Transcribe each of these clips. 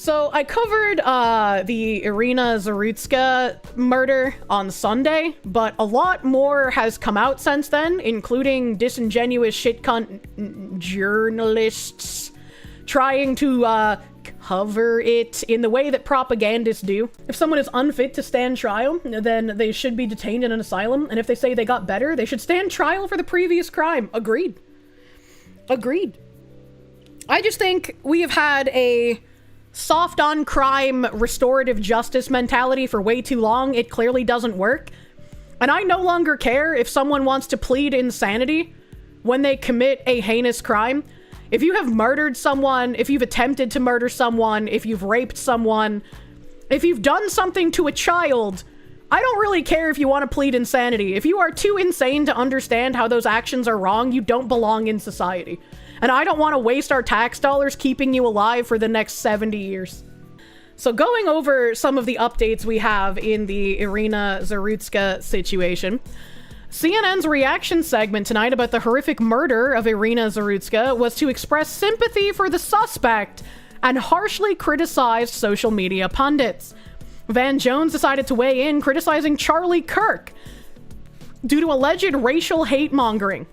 So I covered the Iryna Zarutska murder on Sunday, but a lot more has come out since then, including disingenuous shit cunt journalists trying to cover it in the way that propagandists do. If someone is unfit to stand trial, then they should be detained in an asylum, and if they say they got better, they should stand trial for the previous crime. Agreed. Agreed. I just think we have had a soft on crime restorative justice mentality for way too long. It clearly doesn't work. And I no longer care if someone wants to plead insanity when they commit a heinous crime. If you have murdered someone, if you've attempted to murder someone, if you've raped someone, if you've done something to a child, I don't really care if you want to plead insanity. If you are too insane to understand how those actions are wrong, you don't belong in society. And I don't want to waste our tax dollars keeping you alive for the next 70 years. So going over some of the updates we have in the Iryna Zarutska situation, CNN's reaction segment tonight about the horrific murder of Iryna Zarutska was to express sympathy for the suspect and harshly criticized social media pundits. Van Jones decided to weigh in, criticizing Charlie Kirk due to alleged racial hate mongering.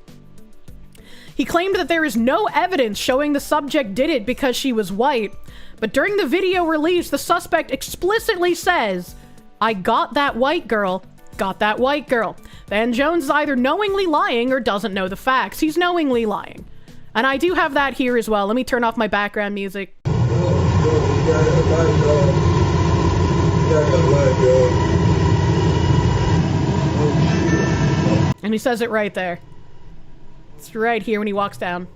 He claimed that there is no evidence showing the subject did it because she was white, but during the video release, the suspect explicitly says, "I got that white girl, got that white girl." Van Jones is either knowingly lying or doesn't know the facts. He's knowingly lying. And I do have that here as well. Let me turn off my background music. And he says it right there. It's right here when he walks down.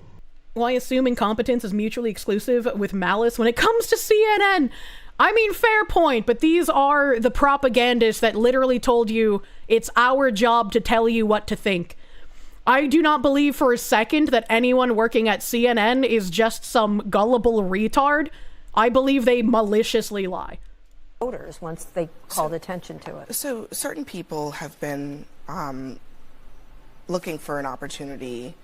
Why assume incompetence is mutually exclusive with malice when it comes to CNN? I mean, fair point, but these are the propagandists that literally told you it's our job to tell you what to think. I do not believe for a second that anyone working at CNN is just some gullible retard. I believe they maliciously lie. Voters once they called attention to it. So certain people have been looking for an opportunity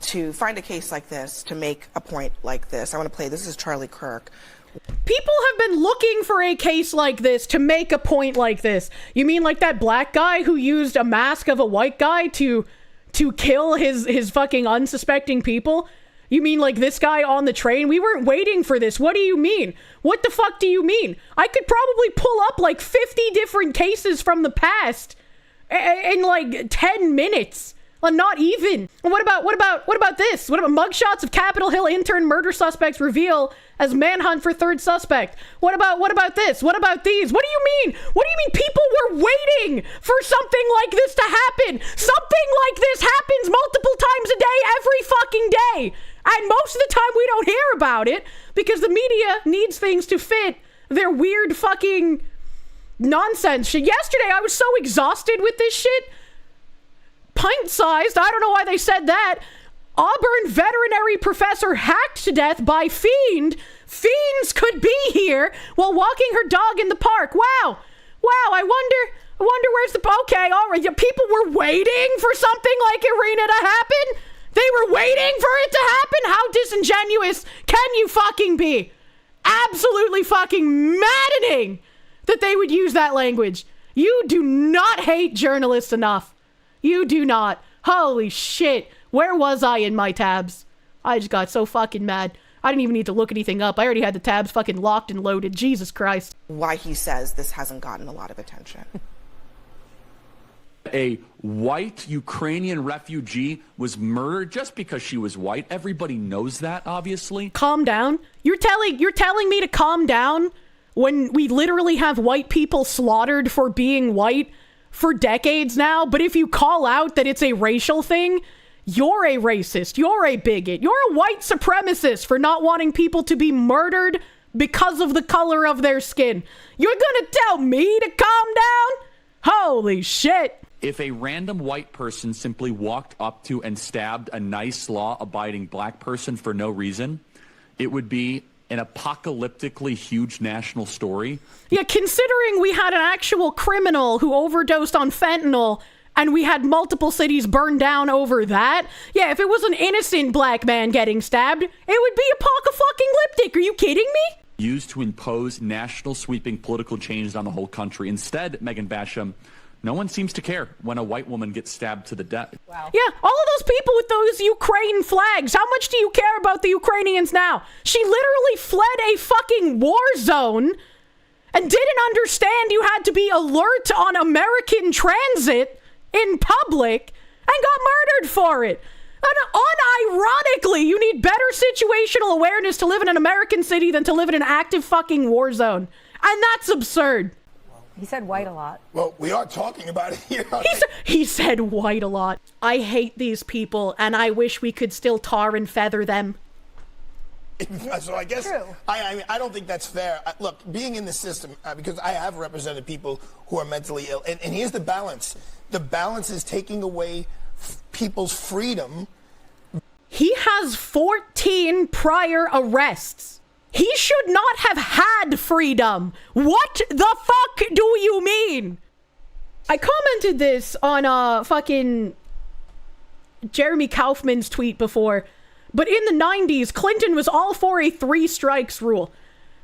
to find a case like this, to make a point like this. I want to play, this is Charlie Kirk. People have been looking for a case like this to make a point like this. You mean like that black guy who used a mask of a white guy to kill his fucking unsuspecting people? You mean like this guy on the train? We weren't waiting for this. What do you mean? What the fuck do you mean? I could probably pull up like 50 different cases from the past in like 10 minutes. Well, not even. What about this? What about mugshots of Capitol Hill intern murder suspects reveal as manhunt for third suspect? What about this? What about these? What do you mean? What do you mean people were waiting for something like this to happen? Something like this happens multiple times a day, every fucking day. And most of the time we don't hear about it because the media needs things to fit their weird fucking nonsense shit. Yesterday I was so exhausted with this shit. Pint-sized, I don't know why they said that. Auburn veterinary professor hacked to death by fiend. Fiends could be here while walking her dog in the park. Wow, I wonder where's the... Okay, all right, people were waiting for something like Iryna to happen? They were waiting for it to happen? How disingenuous can you fucking be? Absolutely fucking maddening that they would use that language. You do not hate journalists enough. You do not. Holy shit. Where was I in my tabs? I just got so fucking mad. I didn't even need to look anything up. I already had the tabs fucking locked and loaded. Jesus Christ. Why he says this hasn't gotten a lot of attention. A white Ukrainian refugee was murdered just because she was white. Everybody knows that, obviously. Calm down. You're telling me to calm down when we literally have white people slaughtered for being white for decades now, but if you call out that it's a racial thing, you're a racist, you're a bigot, you're a white supremacist for not wanting people to be murdered because of the color of their skin. You're gonna tell me to calm down? Holy shit. If a random white person simply walked up to and stabbed a nice law-abiding black person for no reason, it would be an apocalyptically huge national story. Yeah, considering we had an actual criminal who overdosed on fentanyl and we had multiple cities burned down over that, yeah, if it was an innocent black man getting stabbed, it would be apocalyptic. Are you kidding me? used to impose national sweeping political changes on the whole country. Instead, Megan Basham, no one seems to care when a white woman gets stabbed to the death. Wow. Yeah, all of those people with those Ukraine flags. How much do you care about the Ukrainians now? She literally fled a fucking war zone and didn't understand you had to be alert on American transit in public and got murdered for it. And unironically, you need better situational awareness to live in an American city than to live in an active fucking war zone. And that's absurd. He said white a lot. Well, we are talking about it here. He said white a lot. I hate these people, and I wish we could still tar and feather them. So I guess True. I don't think that's fair. Look, being in the system, because I have represented people who are mentally ill, and here's the balance. The balance is taking away people's freedom. He has 14 prior arrests. He should not have had freedom. What the fuck do you mean? I commented this on fucking Jeremy Kaufman's tweet before, but in the 90s, Clinton was all for a 3 strikes rule.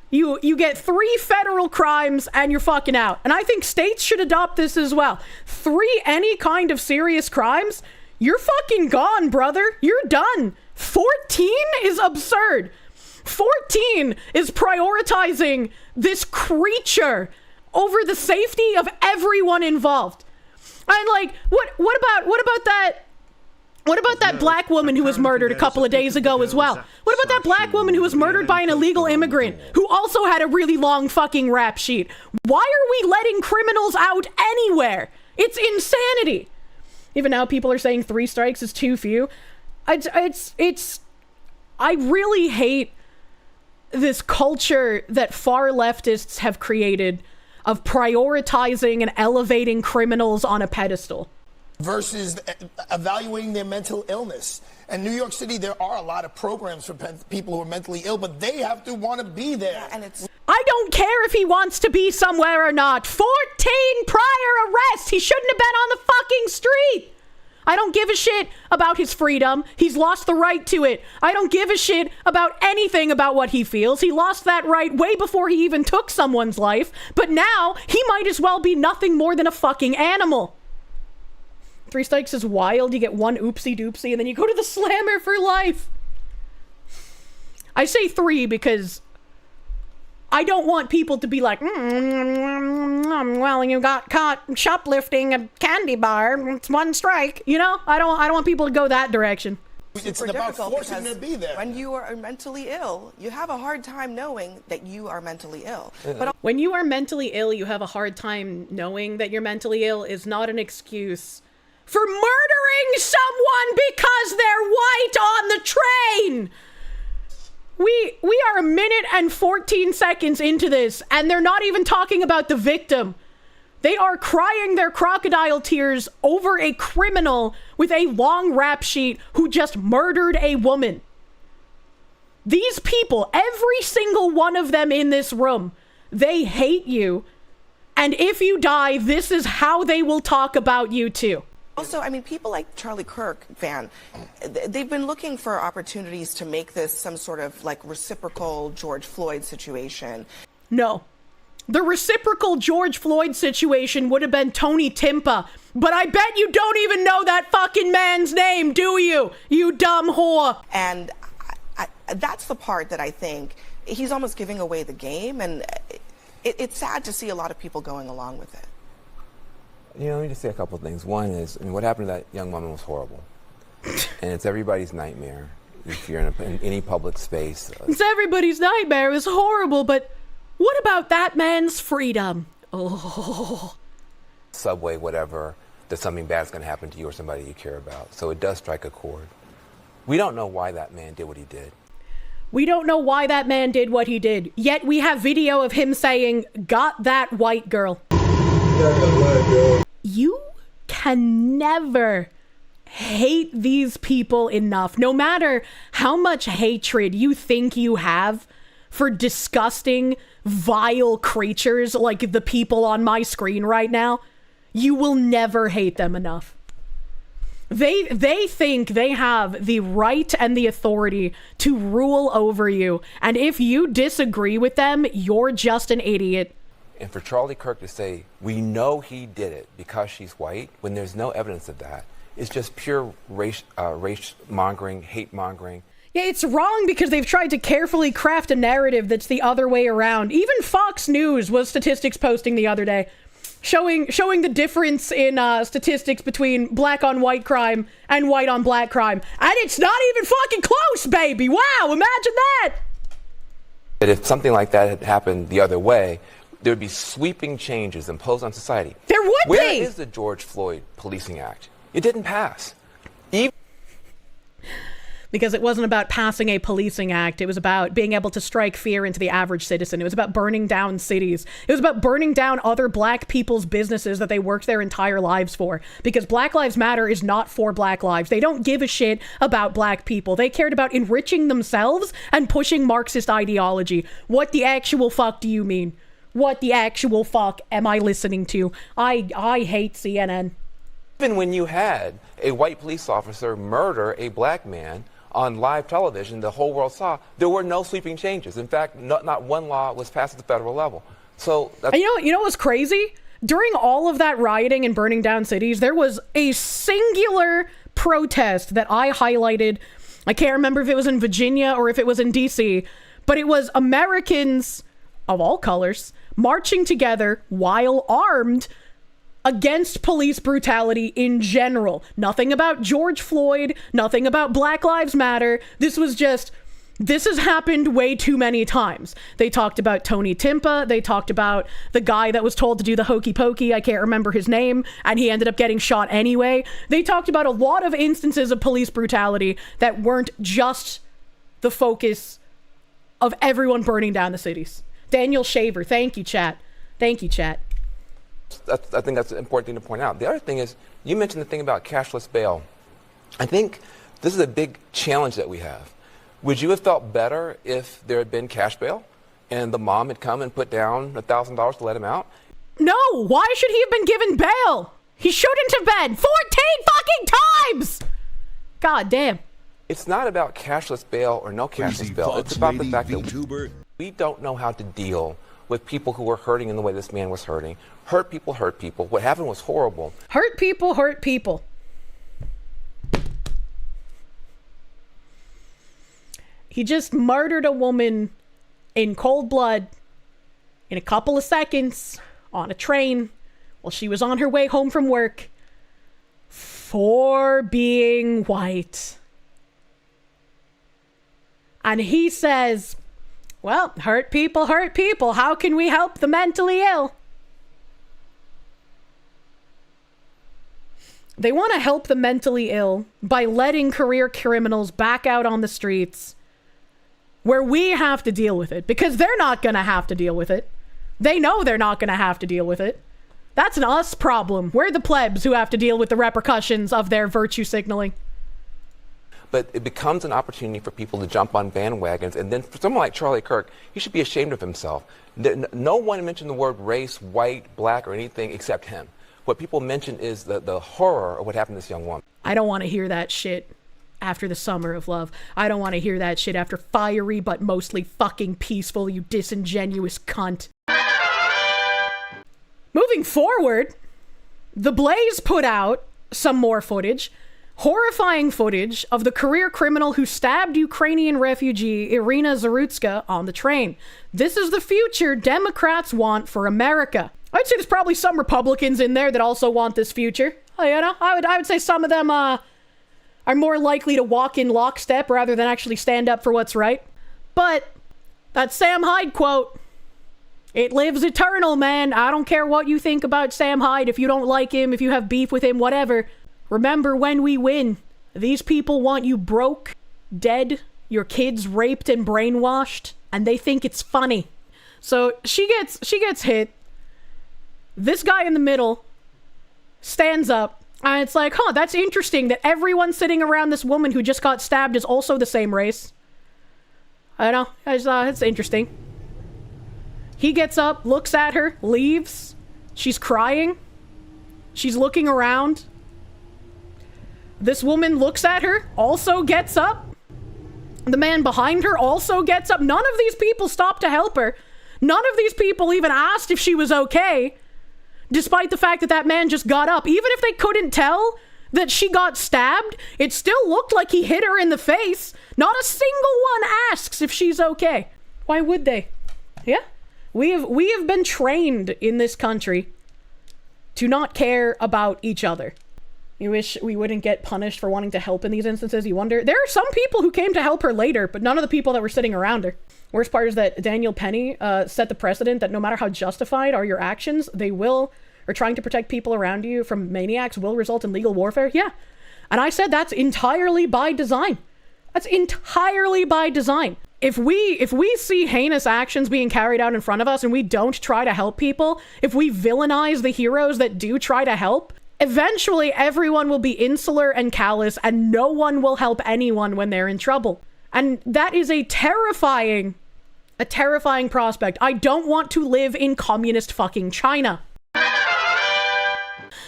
You get 3 federal crimes and you're fucking out. And I think states should adopt this as well. 3 any kind of serious crimes, you're fucking gone, brother. You're done. 14 is absurd. 14 is prioritizing this creature over the safety of everyone involved. And like, what about that black woman who was murdered a couple of days ago as well? What about that black woman who was murdered by an illegal immigrant who also had a really long fucking rap sheet? Why are we letting criminals out anywhere? It's insanity. Even now people are saying 3 strikes is too few. I really hate this culture that far leftists have created of prioritizing and elevating criminals on a pedestal Versus evaluating their mental illness. In New York City, there are a lot of programs for people who are mentally ill, but they have to want to be there. Yeah, and it's I don't care if he wants to be somewhere or not. 14 prior arrests. He shouldn't have been on the fucking street. I don't give a shit about his freedom. He's lost the right to it. I don't give a shit about anything about what he feels. He lost that right way before he even took someone's life. But now he might as well be nothing more than a fucking animal. 3 strikes is wild. You get 1 oopsie doopsie and then you go to the slammer for life. I say 3 because I don't want people to be like, well, you got caught shoplifting a candy bar. It's 1 strike. You know, I don't want people to go that direction. It's super about difficult forcing them to be there. when you are mentally ill, you have a hard time knowing that you are mentally ill. But When you are mentally ill, you have a hard time knowing that you're mentally ill is not an excuse for murdering someone because they're white on the train. We are 1 minute and 14 seconds into this, and they're not even talking about the victim. They are crying their crocodile tears over a criminal with a long rap sheet who just murdered a woman. These people, every single one of them in this room, they hate you. And if you die, this is how they will talk about you too. also, I mean, people like Charlie Kirk, Van, they've been looking for opportunities to make this some sort of like reciprocal George Floyd situation. No. The reciprocal George Floyd situation would have been Tony Timpa. But I bet you don't even know that fucking man's name, do you? You dumb whore. And that's the part that I think he's almost giving away the game. And it's sad to see a lot of people going along with it. You know, let me just say a couple of things. One is, I mean, what happened to that young woman was horrible. And it's everybody's nightmare if you're in any public space. It's everybody's nightmare. It was horrible, but what about that man's freedom? Oh. Subway, whatever, that something bad's going to happen to you or somebody you care about. So it does strike a chord. We don't know why that man did what he did. We don't know why that man did what he did. Yet we have video of him saying, "Got that white girl." You can never hate these people enough. No matter how much hatred you think you have for disgusting, vile creatures like the people on my screen right now, you will never hate them enough. They think they have the right and the authority to rule over you. And if you disagree with them, you're just an idiot. And for Charlie Kirk to say, we know he did it because she's white, when there's no evidence of that, it's just pure race mongering, hate mongering. Yeah, it's wrong because they've tried to carefully craft a narrative that's the other way around. Even Fox News was statistics posting the other day, showing the difference in statistics between black on white crime and white on black crime. And it's not even fucking close, baby. Wow, imagine that. That if something like that had happened the other way, there would be sweeping changes imposed on society. There would be. Where is the George Floyd Policing Act? It didn't pass. Because it wasn't about passing a policing act. It was about being able to strike fear into the average citizen. It was about burning down cities. It was about burning down other black people's businesses that they worked their entire lives for. Because Black Lives Matter is not for black lives. They don't give a shit about black people. They cared about enriching themselves and pushing Marxist ideology. What the actual fuck do you mean? What the actual fuck am I listening to? I hate CNN. Even when you had a white police officer murder a black man on live television, the whole world saw, there were no sweeping changes. In fact, not one law was passed at the federal level. So that's... And you know what's crazy? During all of that rioting and burning down cities, there was a singular protest that I highlighted. I can't remember if it was in Virginia or if it was in DC, but it was Americans of all colors marching together while armed against police brutality in general. Nothing about George Floyd, nothing about Black Lives Matter. This has happened way too many times. They talked about Tony Timpa. They talked about the guy that was told to do the hokey pokey. I can't remember his name, and he ended up getting shot anyway. They talked about a lot of instances of police brutality that weren't just the focus of everyone burning down the cities. Daniel Shaver, thank you, chat. Thank you, chat. I think that's an important thing to point out. The other thing is, you mentioned the thing about cashless bail. I think this is a big challenge that we have. Would you have felt better if there had been cash bail and the mom had come and put down $1,000 to let him out? No, why should he have been given bail? He shouldn't have been. 14 fucking times! God damn. It's not about cashless bail or no cashless bail. It's about the fact that we don't know how to deal with people who were hurting in the way this man was hurting. Hurt people hurt people. What happened was horrible. Hurt people hurt people. He just murdered a woman in cold blood in a couple of seconds on a train while she was on her way home from work for being white. And he says, well, hurt people hurt people. How can we help the mentally ill? They want to help the mentally ill by letting career criminals back out on the streets where we have to deal with it, because they're not going to have to deal with it. They know they're not going to have to deal with it. That's an us problem. We're the plebs who have to deal with the repercussions of their virtue signaling. But it becomes an opportunity for people to jump on bandwagons. And then for someone like Charlie Kirk, he should be ashamed of himself. No one mentioned the word race, white, black, or anything except him. What people mention is the horror of what happened to this young woman. I don't want to hear that shit after the summer of love. I don't want to hear that shit after fiery but mostly fucking peaceful, you disingenuous cunt. Moving forward, The Blaze put out some more footage. Horrifying footage of the career criminal who stabbed Ukrainian refugee Iryna Zarutska on the train. This is the future Democrats want for America. I'd say there's probably some Republicans in there that also want this future. You know, I would say some of them are more likely to walk in lockstep rather than actually stand up for what's right. But that Sam Hyde quote, it lives eternal, man. I don't care what you think about Sam Hyde. If you don't like him, if you have beef with him, whatever. Remember, when we win, these people want you broke, dead, your kids raped and brainwashed, and they think it's funny. So she gets hit. This guy in the middle stands up, and it's like, huh, that's interesting that everyone sitting around this woman who just got stabbed is also the same race. I don't know. It's interesting. He gets up, looks at her, leaves. She's crying. She's looking around. This woman looks at her, also gets up. The man behind her also gets up. None of these people stopped to help her. None of these people even asked if she was okay, despite the fact that that man just got up. Even if they couldn't tell that she got stabbed, it still looked like he hit her in the face. Not a single one asks if she's okay. Why would they? Yeah, we have been trained in this country to not care about each other. You wish we wouldn't get punished for wanting to help in these instances. You wonder. There are some people who came to help her later, but none of the people that were sitting around her. Worst part is that Daniel Penny set the precedent that no matter how justified are your actions, they will, or trying to protect people around you from maniacs will result in legal warfare. Yeah. And I said that's entirely by design. That's entirely by design. If we see heinous actions being carried out in front of us and we don't try to help people, if we villainize the heroes that do try to help, eventually everyone will be insular and callous and no one will help anyone when they're in trouble. And that is a terrifying prospect. I don't want to live in communist fucking China.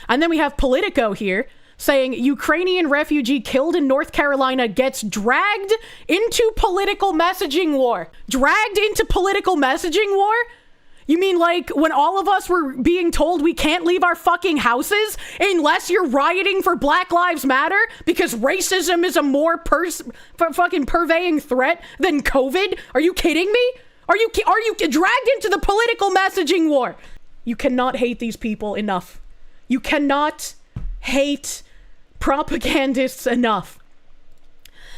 And then we have Politico here saying Ukrainian refugee killed in North Carolina gets dragged into political messaging war. Dragged into political messaging war? You mean like when all of us were being told we can't leave our fucking houses unless you're rioting for Black Lives Matter because racism is a more fucking purveying threat than COVID? Are you kidding me? Are you dragged into the political messaging war? You cannot hate these people enough. You cannot hate propagandists enough.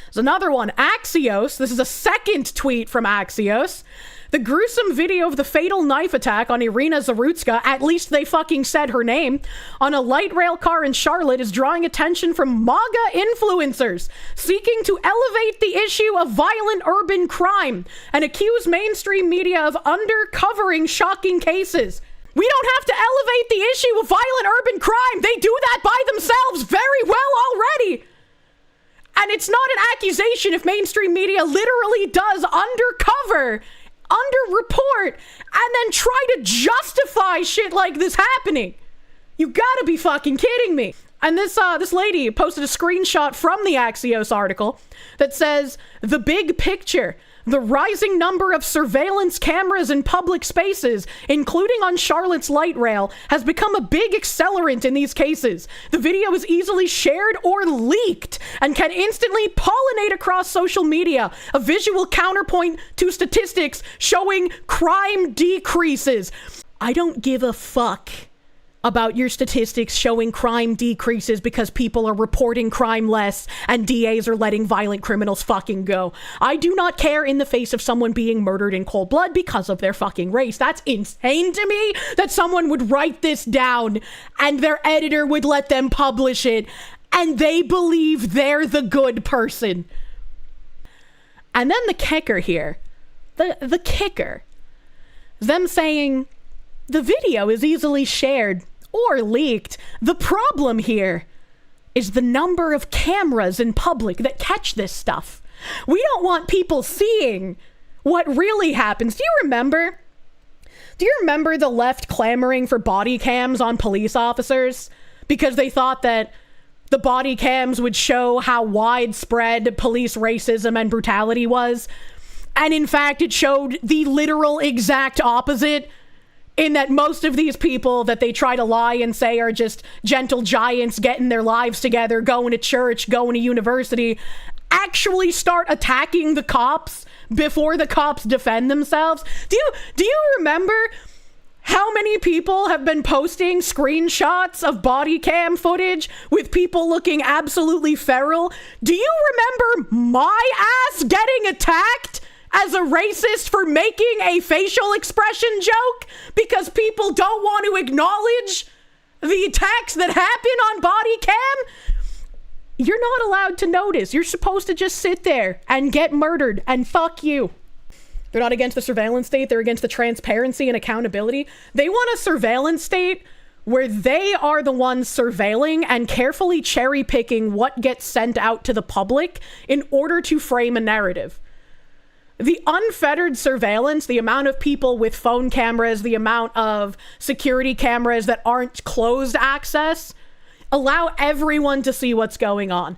There's another one, Axios. This is a second tweet from Axios. The gruesome video of the fatal knife attack on Iryna Zarutska, at least they fucking said her name, on a light rail car in Charlotte is drawing attention from MAGA influencers seeking to elevate the issue of violent urban crime and accuse mainstream media of undercovering shocking cases. We don't have to elevate the issue of violent urban crime. They do that by themselves very well already. And it's not an accusation if mainstream media literally does undercover, underreport, and then try to justify shit like this happening. You gotta be fucking kidding me. And this lady posted a screenshot from the Axios article that says, the big picture. The rising number of surveillance cameras in public spaces, including on Charlotte's light rail, has become a big accelerant in these cases. The video is easily shared or leaked and can instantly pollinate across social media, a visual counterpoint to statistics showing crime decreases. I don't give a fuck about your statistics showing crime decreases because people are reporting crime less and DAs are letting violent criminals fucking go. I do not care in the face of someone being murdered in cold blood because of their fucking race. That's insane to me that someone would write this down and their editor would let them publish it and they believe they're the good person. And then the kicker here, the kicker, them saying the video is easily shared or leaked. The problem here is the number of cameras in public that catch this stuff. We don't want people seeing what really happens. Do you remember the left clamoring for body cams on police officers because they thought that the body cams would show how widespread police racism and brutality was? And in fact, it showed the literal exact opposite, in that most of these people that they try to lie and say are just gentle giants getting their lives together, going to church, going to university, actually start attacking the cops before the cops defend themselves. Do you remember how many people have been posting screenshots of body cam footage with people looking absolutely feral? Do you remember my ass getting attacked as a racist for making a facial expression joke because people don't want to acknowledge the attacks that happen on body cam? You're not allowed to notice. You're supposed to just sit there and get murdered and fuck you. They're not against the surveillance state. They're against the transparency and accountability. They want a surveillance state where they are the ones surveilling and carefully cherry picking what gets sent out to the public in order to frame a narrative. The unfettered surveillance, the amount of people with phone cameras, the amount of security cameras that aren't closed access, Allow everyone to see what's going on.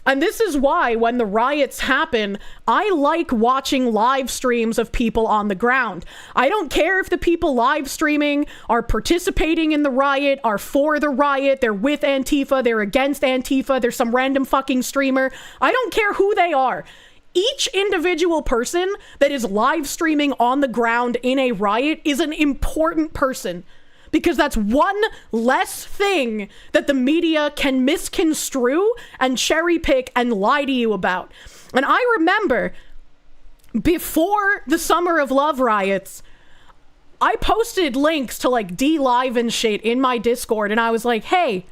And this is why when the riots happen, I like watching live streams of people on the ground. I don't care if the people live streaming are participating in the riot, are for the riot, they're with Antifa, they're against Antifa, they're some random fucking streamer. I don't care who they are. Each individual person that is live streaming on the ground in a riot is an important person. Because that's one less thing that the media can misconstrue and cherry pick and lie to you about. And I remember before the Summer of Love riots, I posted links to like D-Live and shit in my Discord, and I was like, hey,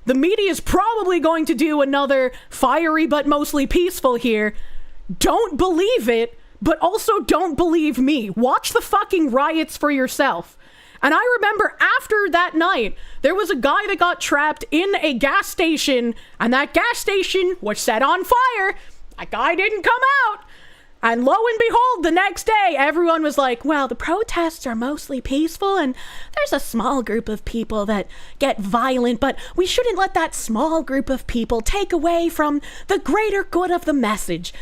the media is probably going to do another fiery but mostly peaceful here. Don't believe it, but also don't believe me. Watch the fucking riots for yourself. And I remember after that night, there was a guy that got trapped in a gas station, and that gas station was set on fire. That guy didn't come out. And lo and behold, the next day, everyone was like, well, the protests are mostly peaceful, and there's a small group of people that get violent, but we shouldn't let that small group of people take away from the greater good of the message.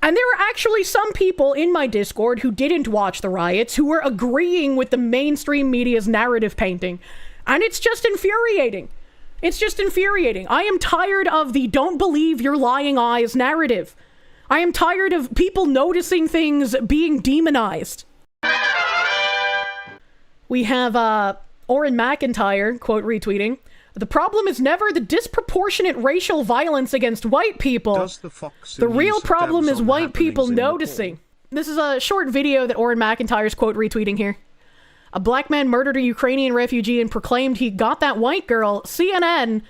And there were actually some people in my Discord who didn't watch the riots, who were agreeing with the mainstream media's narrative painting. And it's just infuriating. It's just infuriating. I am tired of the don't believe your lying eyes narrative. I am tired of people noticing things being demonized. We have Orrin McIntyre, quote retweeting, the problem is never the disproportionate racial violence against white people. The real problem is white people noticing. This is a short video that Orrin McIntyre's quote retweeting here. A black man murdered a Ukrainian refugee and proclaimed he got that white girl. CNN,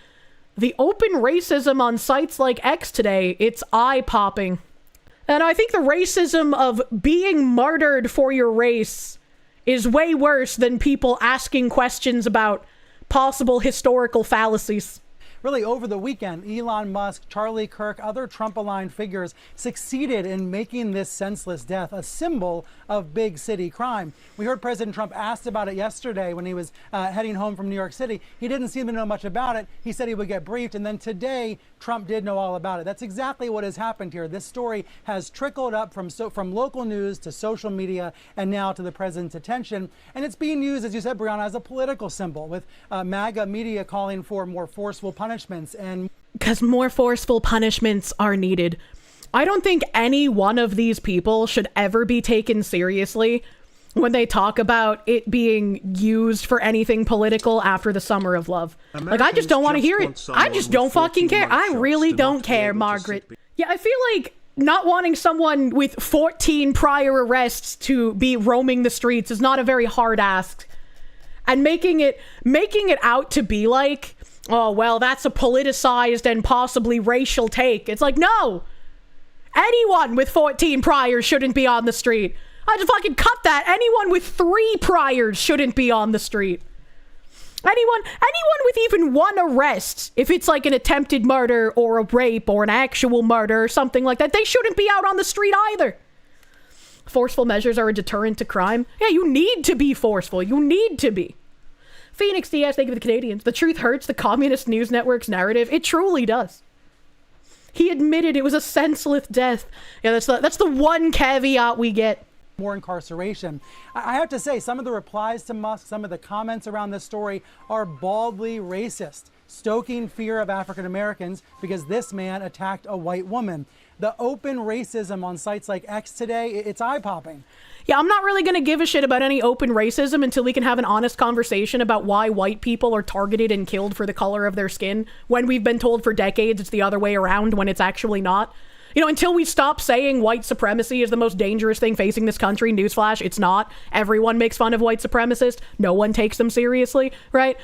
the open racism on sites like X today, it's eye-popping. And I think the racism of being martyred for your race is way worse than people asking questions about possible historical fallacies. Really, over the weekend, Elon Musk, Charlie Kirk, other Trump-aligned figures succeeded in making this senseless death a symbol of big city crime. We heard President Trump asked about it yesterday when he was heading home from New York City. He didn't seem to know much about it. He said he would get briefed, and then today, Trump did know all about it. That's exactly what has happened here. This story has trickled up from local news to social media and now to the president's attention. And it's being used, as you said, Brianna, as a political symbol, with MAGA media calling for more forceful punishments. And because more forceful punishments are needed. I don't think any one of these people should ever be taken seriously when they talk about it being used for anything political after the Summer of Love. Like, I just don't want to hear it. I just don't fucking care. I really don't care, Margaret. Yeah, I feel like not wanting someone with 14 prior arrests to be roaming the streets is not a very hard ask. And making it out to be like, oh, well, that's a politicized and possibly racial take. It's like, no! Anyone with 14 priors shouldn't be on the street. I just fucking cut that. Anyone with 3 priors shouldn't be on the street. Anyone with even one arrest, if it's like an attempted murder or a rape or an actual murder or something like that, they shouldn't be out on the street either. Forceful measures are a deterrent to crime. Yeah, you need to be forceful. You need to be. Phoenix DS, thank you for the Canadians. The truth hurts the communist news network's narrative. It truly does. He admitted it was a senseless death. Yeah, that's the one caveat we get. More incarceration. I have to say, some of the replies to Musk, some of the comments around this story are baldly racist, stoking fear of African Americans because this man attacked a white woman. The open racism on sites like X today, it's eye-popping. Yeah, I'm not really going to give a shit about any open racism until we can have an honest conversation about why white people are targeted and killed for the color of their skin, when we've been told for decades it's the other way around when it's actually not. You know, until we stop saying white supremacy is the most dangerous thing facing this country, newsflash, it's not. Everyone makes fun of white supremacists. No one takes them seriously, right?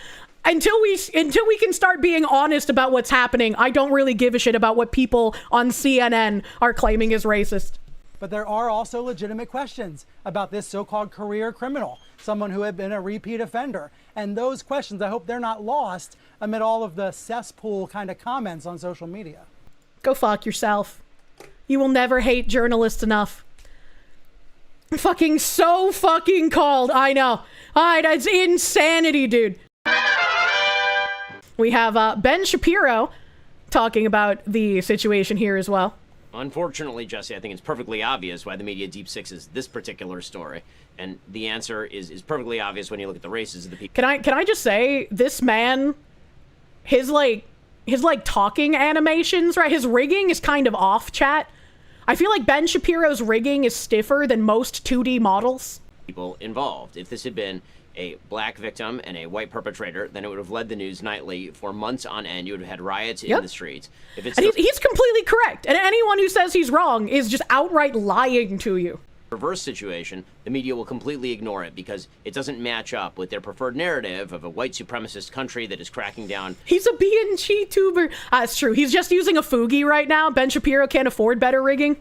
Until we can start being honest about what's happening, I don't really give a shit about what people on CNN are claiming is racist. But there are also legitimate questions about this so-called career criminal, someone who had been a repeat offender. And those questions, I hope they're not lost amid all of the cesspool kind of comments on social media. Go fuck yourself. You will never hate journalists enough. Fucking so fucking called. I know. Alright, that's insanity, dude. We have Ben Shapiro talking about the situation here as well. Unfortunately, Jesse, I think it's perfectly obvious why the media deep sixes this particular story. And the answer is perfectly obvious when you look at the races of the people. Can I just say, this man, his talking animations, right? His rigging is kind of off, chat. I feel like Ben Shapiro's rigging is stiffer than most 2D models. People involved. If this had been a black victim and a white perpetrator, then it would have led the news nightly for months on end. You would have had riots in the streets. If it's and he's completely correct. And anyone who says he's wrong is just outright lying to you. Reverse situation, the media will completely ignore it because it doesn't match up with their preferred narrative of a white supremacist country that is cracking down. He's a BNG tuber. That's true. He's just using a Fugi right now. Ben Shapiro can't afford better rigging.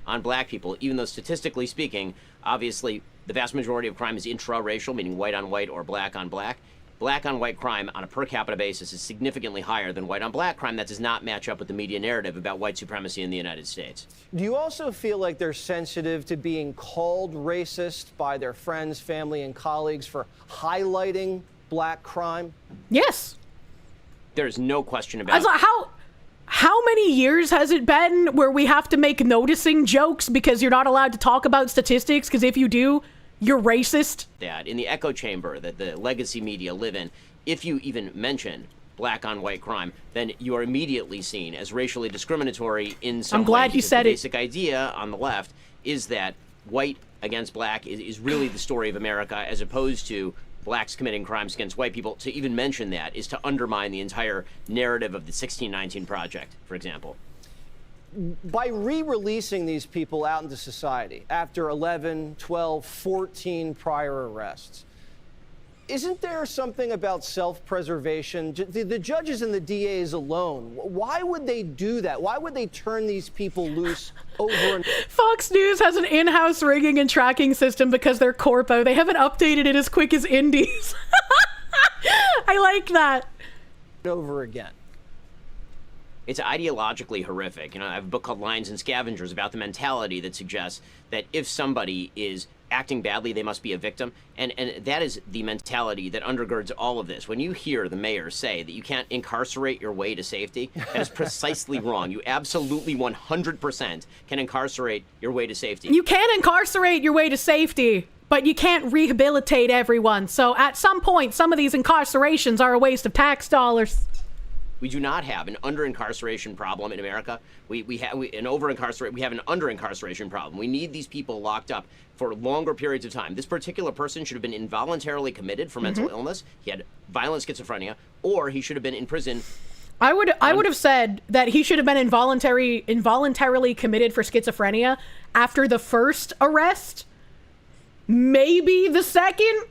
On black people, even though statistically speaking, obviously the vast majority of crime is intra-racial, meaning white on white or black on black. Black on white crime on a per capita basis is significantly higher than white on black crime. That does not match up with the media narrative about white supremacy in the United States. Do you also feel like they're sensitive to being called racist by their friends, family, and colleagues for highlighting black crime? Yes. There's no question about it. How many years has it been where we have to make noticing jokes because you're not allowed to talk about statistics? Because if you do, you're racist. That in the echo chamber that the legacy media live in, if you even mention black on white crime, then you are immediately seen as racially discriminatory in some way. I'm glad you said the it. Basic idea on the left is that white against black is really the story of America, as opposed to blacks committing crimes against white people. To even mention that is to undermine the entire narrative of the 1619 Project, for example. By re-releasing these people out into society after 11, 12, 14 prior arrests, isn't there something about self-preservation? The judges and the DAs alone, why would they do that? Why would they turn these people loose over and... Fox News has an in-house rigging and tracking system because they're corpo. They haven't updated it as quick as Indies. I like that. Over again. It's ideologically horrific. You know, I have a book called Lions and Scavengers about the mentality that suggests that if somebody is acting badly, they must be a victim. And that is the mentality that undergirds all of this. When you hear the mayor say that you can't incarcerate your way to safety, that is precisely wrong. You absolutely 100% can incarcerate your way to safety. You can incarcerate your way to safety, but you can't rehabilitate everyone. So at some point, some of these incarcerations are a waste of tax dollars. We do not have an under-incarceration problem in America. We have an under-incarceration problem. We need these people locked up for longer periods of time. This particular person should have been involuntarily committed for mental illness. He had violent schizophrenia, or he should have been in prison. I would have said that he should have been involuntarily committed for schizophrenia after the first arrest, maybe the second.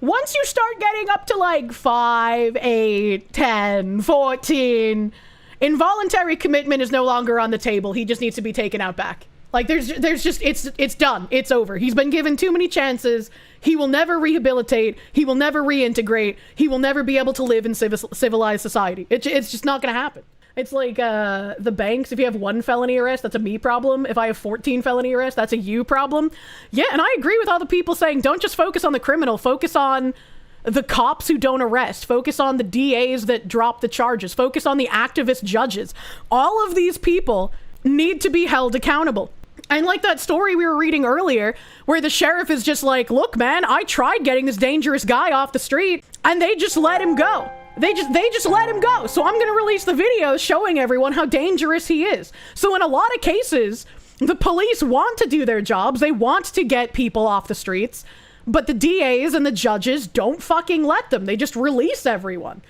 Once you start getting up to like 5, 8, 10, 14, involuntary commitment is no longer on the table. He just needs to be taken out back. Like there's just, it's done. It's over. He's been given too many chances. He will never rehabilitate. He will never reintegrate. He will never be able to live in civilized society. It's just not going to happen. It's like the banks. If you have 1 felony arrest, that's a me problem. If I have 14 felony arrests, that's a you problem. Yeah, and I agree with all the people saying don't just focus on the criminal. Focus on the cops who don't arrest. Focus on the DAs that drop the charges. Focus on the activist judges. All of these people need to be held accountable. And like that story we were reading earlier, where the sheriff is just like, look, man, I tried getting this dangerous guy off the street, and they just let him go. They just let him go. So I'm going to release the video showing everyone how dangerous he is. So in a lot of cases, the police want to do their jobs. They want to get people off the streets, but the DAs and the judges don't fucking let them. They just release everyone.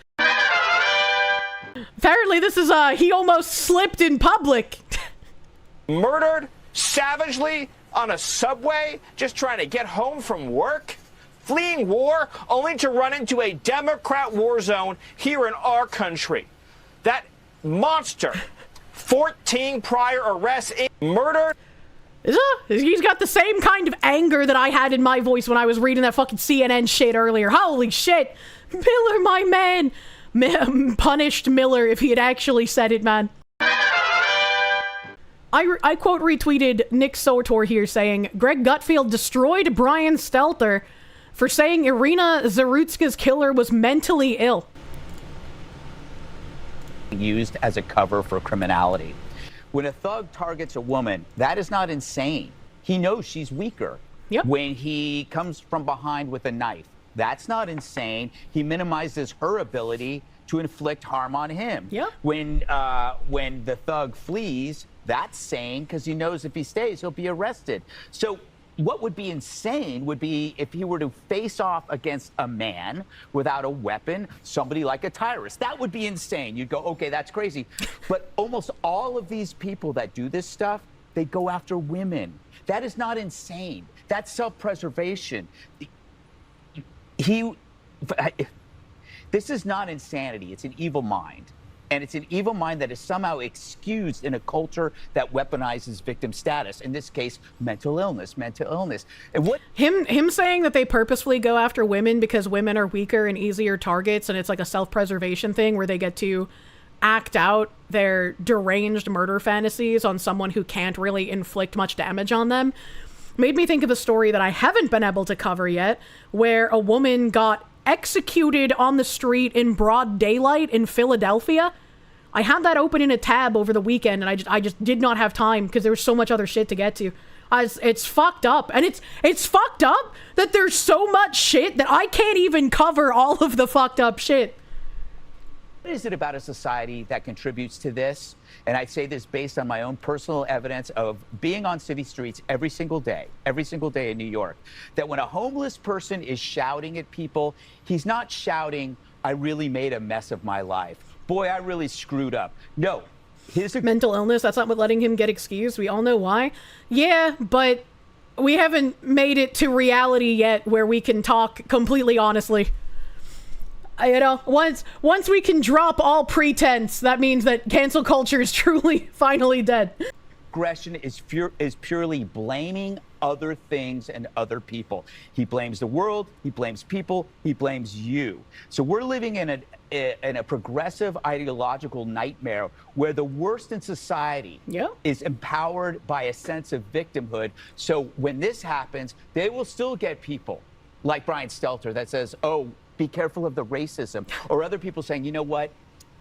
Apparently this is, he almost slipped in public. Murdered savagely on a subway, just trying to get home from work? Fleeing war only to run into a Democrat war zone here in our country. That monster, 14 prior arrests, murdered. He's got the same kind of anger that I had in my voice when I was reading that fucking CNN shit earlier. Holy shit. Miller, my man. Punished Miller if he had actually said it, man. I quote retweeted Nick Sotor here saying, Greg GutFeld destroyed Brian Stelter for saying Iryna Zarutska's killer was mentally ill. used as a cover for criminality. When a thug targets a woman, that is not insane. He knows she's weaker. Yep. When he comes from behind with a knife, that's not insane. He minimizes her ability to inflict harm on him. Yep. When the thug flees, that's sane because he knows if he stays, he'll be arrested. So what would be insane would be if he were to face off against a man without a weapon, somebody like a Tyrus. That would be insane. You'd go, okay, that's crazy. But almost all of these people that do this stuff, they go after women. That is not insane. That's self-preservation. This is not insanity. It's an evil mind. And it's an evil mind that is somehow excused in a culture that weaponizes victim status. In this case, mental illness. And what him saying that they purposefully go after women because women are weaker and easier targets, and it's like a self-preservation thing where they get to act out their deranged murder fantasies on someone who can't really inflict much damage on them, made me think of a story that I haven't been able to cover yet, where a woman got executed on the street in broad daylight in Philadelphia. I had that open in a tab over the weekend, and I just did not have time because there was so much other shit to get to. It's fucked up, and it's fucked up that there's so much shit that I can't even cover all of the fucked up shit. What is it about a society that contributes to this? And I say this based on my own personal evidence of being on city streets every single day in New York, that when a homeless person is shouting at people, he's not shouting, I really made a mess of my life. Boy, I really screwed up. No. His mental illness, that's not what letting him get excused. We all know why. Yeah, but we haven't made it to reality yet where we can talk completely honestly. You know, once we can drop all pretense, that means that cancel culture is truly finally dead. Aggression is purely blaming other things and other people. He blames the world, he blames people, he blames you. So we're living in a progressive ideological nightmare where the worst in society is empowered by a sense of victimhood. So when this happens, they will still get people like Brian Stelter that says, oh, be careful of the racism, or other people saying, you know what,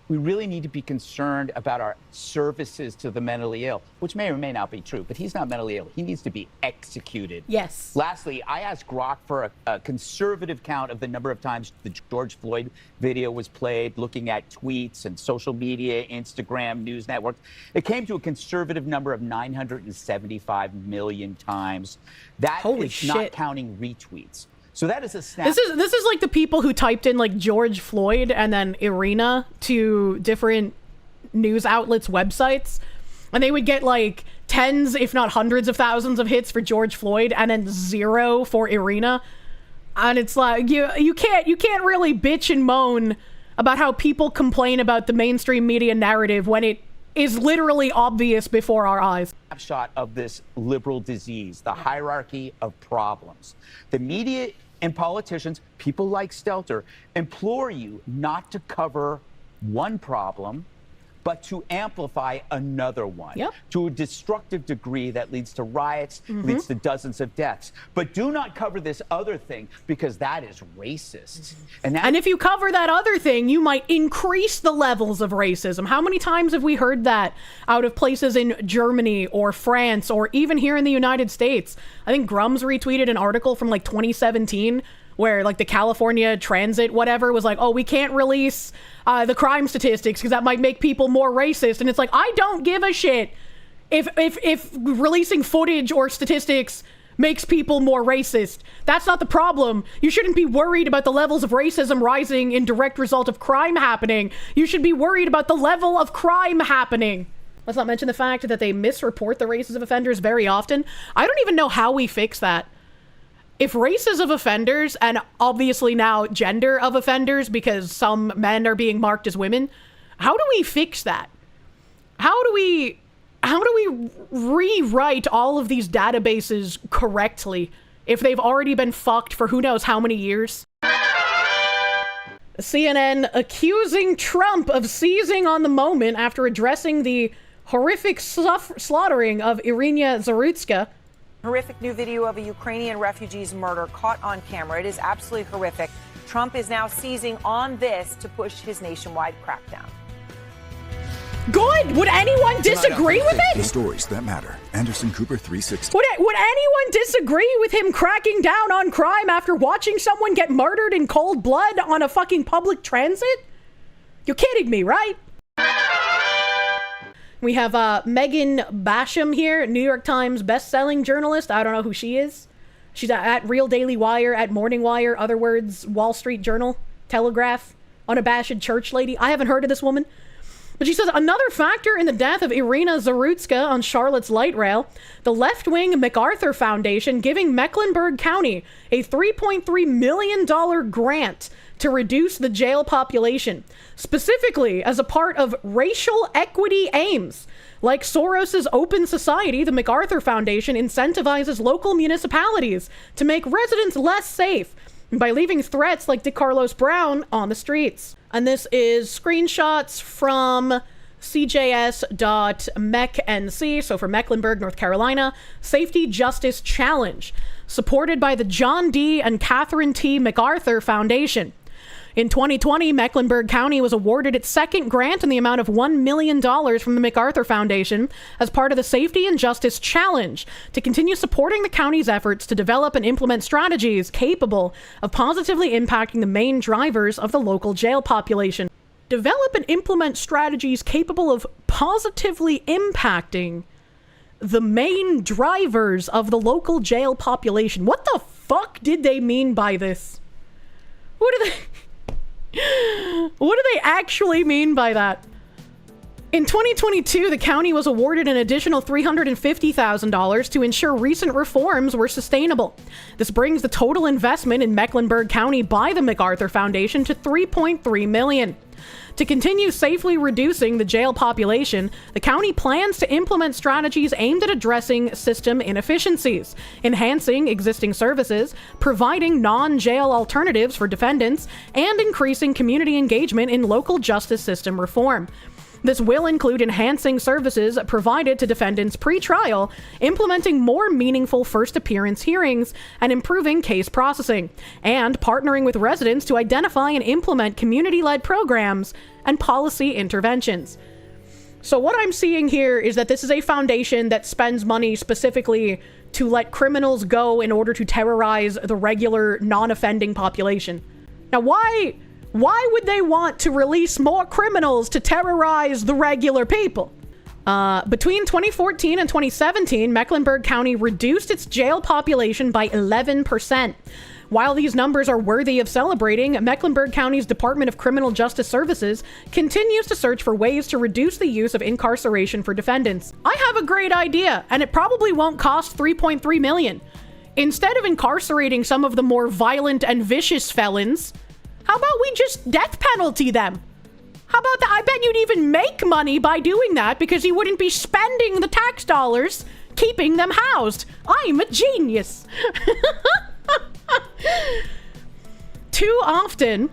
we really need to be concerned about our services to the mentally ill, which may or may not be true, but he's not mentally ill. He needs to be executed. Yes. Lastly, I asked Grok for a conservative count of the number of times the George Floyd video was played, looking at tweets and social media, Instagram, news networks. It came to a conservative number of 975 million times. That is not counting retweets. So that is a snap. This is like the people who typed in like George Floyd and then Iryna to different news outlets' websites, and they would get like tens, if not hundreds of thousands of hits for George Floyd and then 0 for Iryna. And it's like you can't really bitch and moan about how people complain about the mainstream media narrative when it is literally obvious before our eyes. Snapshot of this liberal disease, the hierarchy of problems. The media and politicians, people like Stelter, implore you not to cover one problem, but to amplify another one to a destructive degree that leads to riots, leads to dozens of deaths. But do not cover this other thing because that is racist. And if you cover that other thing, you might increase the levels of racism. How many times have we heard that out of places in Germany or France or even here in the United States? I think Grums retweeted an article from like 2017 where like the California Transit whatever was like, oh, we can't release the crime statistics because that might make people more racist. And it's like, I don't give a shit if releasing footage or statistics makes people more racist. That's not the problem. You shouldn't be worried about the levels of racism rising in direct result of crime happening. You should be worried about the level of crime happening. Let's not mention the fact that they misreport the races of offenders very often. I don't even know how we fix that. If races of offenders, and obviously now gender of offenders because some men are being marked as women, how do we fix that? How do we rewrite all of these databases correctly if they've already been fucked for who knows how many years? CNN accusing Trump of seizing on the moment after addressing the horrific slaughtering of Iryna Zarutska. Horrific new video of a Ukrainian refugee's murder caught on camera. It is absolutely horrific. Trump is now seizing on this to push his nationwide crackdown. Good. Would anyone disagree with The it? stories that matter. Anderson Cooper 360. Would anyone disagree with him cracking down on crime after watching someone get murdered in cold blood on a fucking public transit? You're kidding me, right? We have Megan Basham here, New York Times best-selling journalist. I don't know who she is. She's at Real Daily Wire, at Morning Wire, other words, Wall Street Journal, Telegraph, unabashed church lady. I haven't heard of this woman. But she says, another factor in the death of Iryna Zarutska on Charlotte's light rail, the left-wing MacArthur Foundation giving Mecklenburg County a $3.3 million grant to reduce the jail population, specifically as a part of racial equity aims. Like Soros's Open Society, the MacArthur Foundation incentivizes local municipalities to make residents less safe by leaving threats like DeCarlos Brown on the streets. And this is screenshots from cjs.mecnc, so for Mecklenburg, North Carolina, Safety Justice Challenge, supported by the John D. and Catherine T. MacArthur Foundation. In 2020, Mecklenburg County was awarded its second grant in the amount of $1 million from the MacArthur Foundation as part of the Safety and Justice Challenge to continue supporting the county's efforts to develop and implement strategies capable of positively impacting the main drivers of the local jail population. Develop and implement strategies capable of positively impacting the main drivers of the local jail population. What the fuck did they mean by this? What do they actually mean by that? In 2022, the county was awarded an additional $350,000 to ensure recent reforms were sustainable. This brings the total investment in Mecklenburg County by the MacArthur Foundation to $3.3 million. To continue safely reducing the jail population, the county plans to implement strategies aimed at addressing system inefficiencies, enhancing existing services, providing non-jail alternatives for defendants, and increasing community engagement in local justice system reform. This will include enhancing services provided to defendants pre-trial, implementing more meaningful first appearance hearings, and improving case processing, and partnering with residents to identify and implement community-led programs and policy interventions. So what I'm seeing here is that this is a foundation that spends money specifically to let criminals go in order to terrorize the regular non-offending population. Now, why would they want to release more criminals to terrorize the regular people? Between 2014 and 2017, Mecklenburg County reduced its jail population by 11%. While these numbers are worthy of celebrating, Mecklenburg County's Department of Criminal Justice Services continues to search for ways to reduce the use of incarceration for defendants. I have a great idea, and it probably won't cost $3.3 million. Instead of incarcerating some of the more violent and vicious felons, how about we just death penalty them? How about that? I bet you'd even make money by doing that because you wouldn't be spending the tax dollars keeping them housed. I'm a genius. Too often,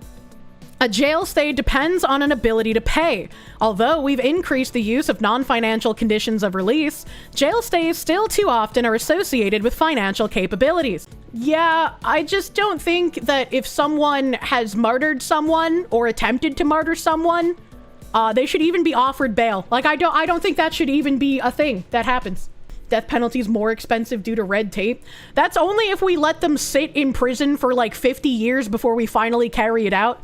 a jail stay depends on an ability to pay. Although we've increased the use of non-financial conditions of release, jail stays still too often are associated with financial capabilities. Yeah, I just don't think that if someone has murdered someone or attempted to murder someone, they should even be offered bail. Like, I don't think that should even be a thing that happens. Death penalty is more expensive due to red tape. That's only if we let them sit in prison for like 50 years before we finally carry it out.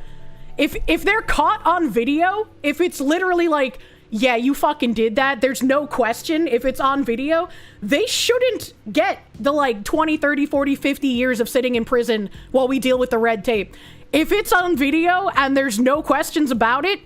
If they're caught on video, if it's literally like, yeah, you fucking did that, there's no question, if it's on video, they shouldn't get the like 20, 30, 40, 50 years of sitting in prison while we deal with the red tape. If it's on video and there's no questions about it,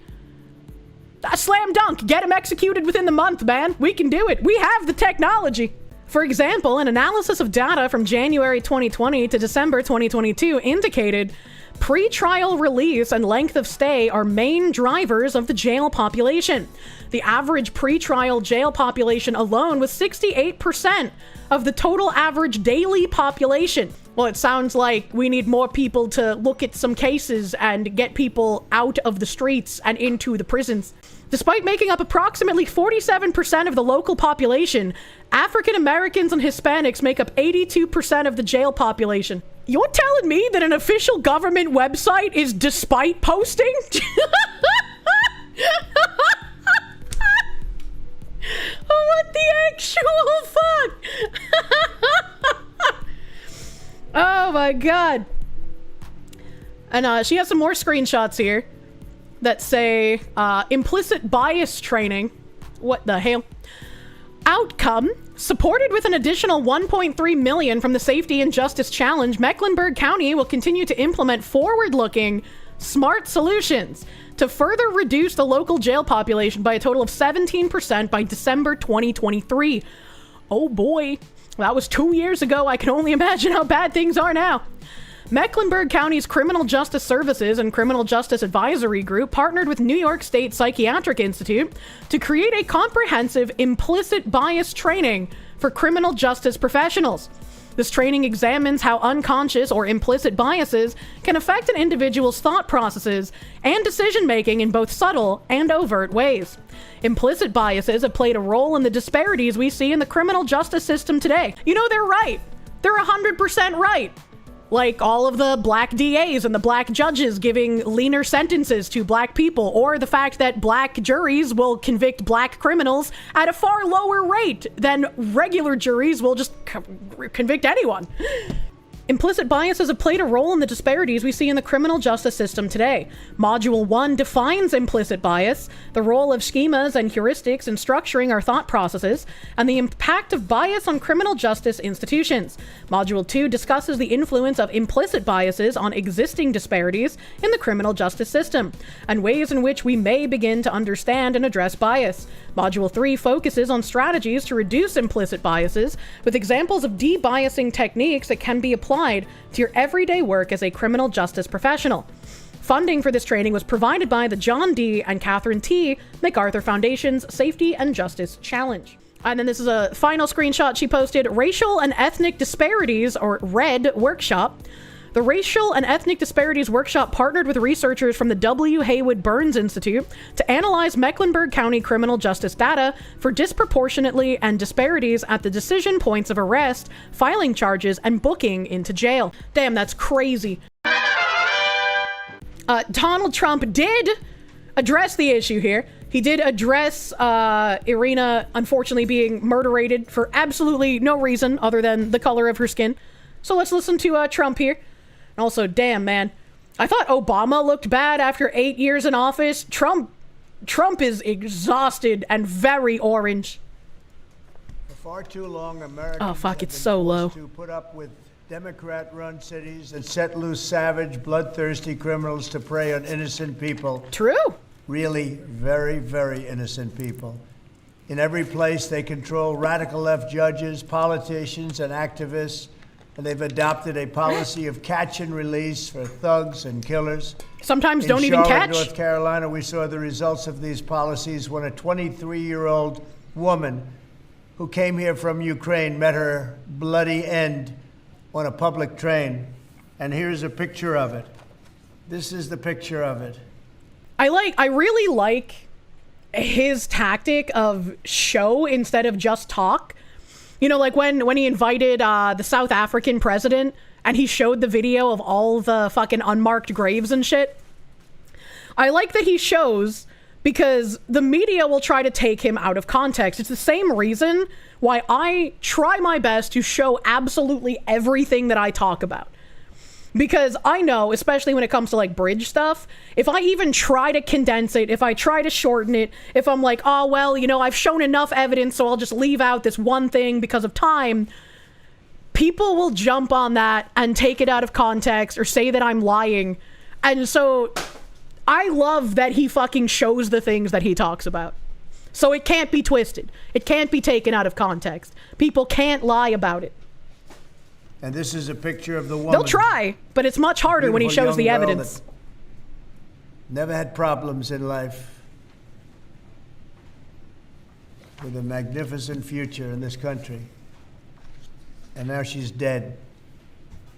a slam dunk, get him executed within the month, man. We can do it. We have the technology. For example, an analysis of data from January 2020 to December 2022 indicated pre-trial release and length of stay are main drivers of the jail population. The average pre-trial jail population alone was 68% of the total average daily population. Well, it sounds like we need more people to look at some cases and get people out of the streets and into the prisons. Despite making up approximately 47% of the local population, African Americans and Hispanics make up 82% of the jail population. You're telling me that an official government website is despite posting? my god. And she has some more screenshots here that say implicit bias training. What the hell? Outcome: supported with an additional $1.3 million from the Safety and Justice Challenge, Mecklenburg County will continue to implement forward-looking, smart solutions to further reduce the local jail population by a total of 17% by December 2023. Oh boy, that was 2 years ago. I can only imagine how bad things are now. Mecklenburg County's Criminal Justice Services and Criminal Justice Advisory Group partnered with New York State Psychiatric Institute to create a comprehensive implicit bias training for criminal justice professionals. This training examines how unconscious or implicit biases can affect an individual's thought processes and decision-making in both subtle and overt ways. Implicit biases have played a role in the disparities we see in the criminal justice system today. You know, they're right. They're 100% right. Like all of the black DAs and the black judges giving leaner sentences to black people, or the fact that black juries will convict black criminals at a far lower rate than regular juries will just convict anyone. Implicit biases have played a role in the disparities we see in the criminal justice system today. Module 1 defines implicit bias, the role of schemas and heuristics in structuring our thought processes, and the impact of bias on criminal justice institutions. Module 2 discusses the influence of implicit biases on existing disparities in the criminal justice system, and ways in which we may begin to understand and address bias. Module 3 focuses on strategies to reduce implicit biases, with examples of de-biasing techniques that can be applied to your everyday work as a criminal justice professional. Funding for this training was provided by the John D. and Catherine T. MacArthur Foundation's Safety and Justice Challenge. And then this is a final screenshot she posted. Racial and Ethnic Disparities, or RED, workshop. The Racial and Ethnic Disparities Workshop partnered with researchers from the W. Haywood Burns Institute to analyze Mecklenburg County criminal justice data for disproportionately and disparities at the decision points of arrest, filing charges, and booking into jail. Damn, that's crazy. Donald Trump did address the issue here. He did address Iryna unfortunately being murderated for absolutely no reason other than the color of her skin. So let's listen to Trump here. And also, damn, man, I thought Obama looked bad after 8 years in office. Trump is exhausted and very orange. For far too long, Americans it's so low. To put up with Democrat-run cities that set loose savage, bloodthirsty criminals to prey on innocent people. True. Really, very, very innocent people. In every place, they control radical left judges, politicians, and activists. And they've adopted a policy of catch and release for thugs and killers. Sometimes don't even catch. In Charlotte, North Carolina, we saw the results of these policies when a 23-year-old woman who came here from Ukraine met her bloody end on a public train. And here's a picture of it. This is the picture of it. I really like his tactic of show instead of just talk. You know, like when he invited the South African president and he showed the video of all the fucking unmarked graves and shit. I like that he shows because the media will try to take him out of context. It's the same reason why I try my best to show absolutely everything that I talk about. Because I know, especially when it comes to like bridge stuff, if I even try to condense it, if I try to shorten it, if I'm like, oh, well, you know, I've shown enough evidence, so I'll just leave out this one thing because of time, people will jump on that and take it out of context or say that I'm lying. And so I love that he fucking shows the things that he talks about. So it can't be twisted. It can't be taken out of context. People can't lie about it. And this is a picture of the woman. They'll try, but it's much harder when he shows the evidence. Never had problems in life. With a magnificent future in this country. And now she's dead.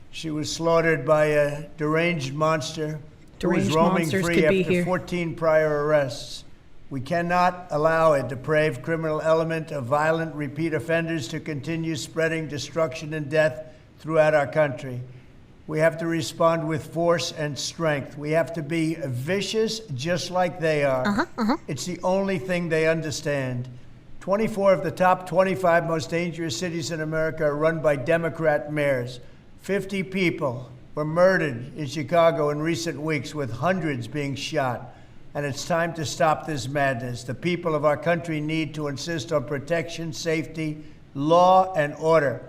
She was slaughtered by a deranged monster who was roaming free after 14 prior arrests. We cannot allow a depraved criminal element of violent repeat offenders to continue spreading destruction and death throughout our country. We have to respond with force and strength. We have to be vicious just like they are. It's the only thing they understand. 24 of the top 25 most dangerous cities in America are run by Democrat mayors. 50 people were murdered in Chicago in recent weeks, with hundreds being shot. And it's time to stop this madness. The people of our country need to insist on protection, safety, law, and order.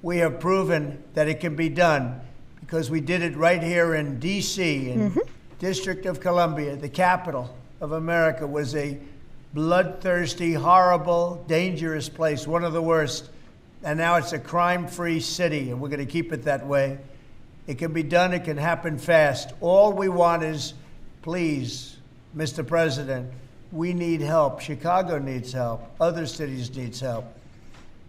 We have proven that it can be done because we did it right here in D.C., in District of Columbia. The capital of America was a bloodthirsty, horrible, dangerous place, one of the worst. And now it's a crime-free city, and we're going to keep it that way. It can be done. It can happen fast. All we want is, please, Mr. President, we need help. Chicago needs help. Other cities need help.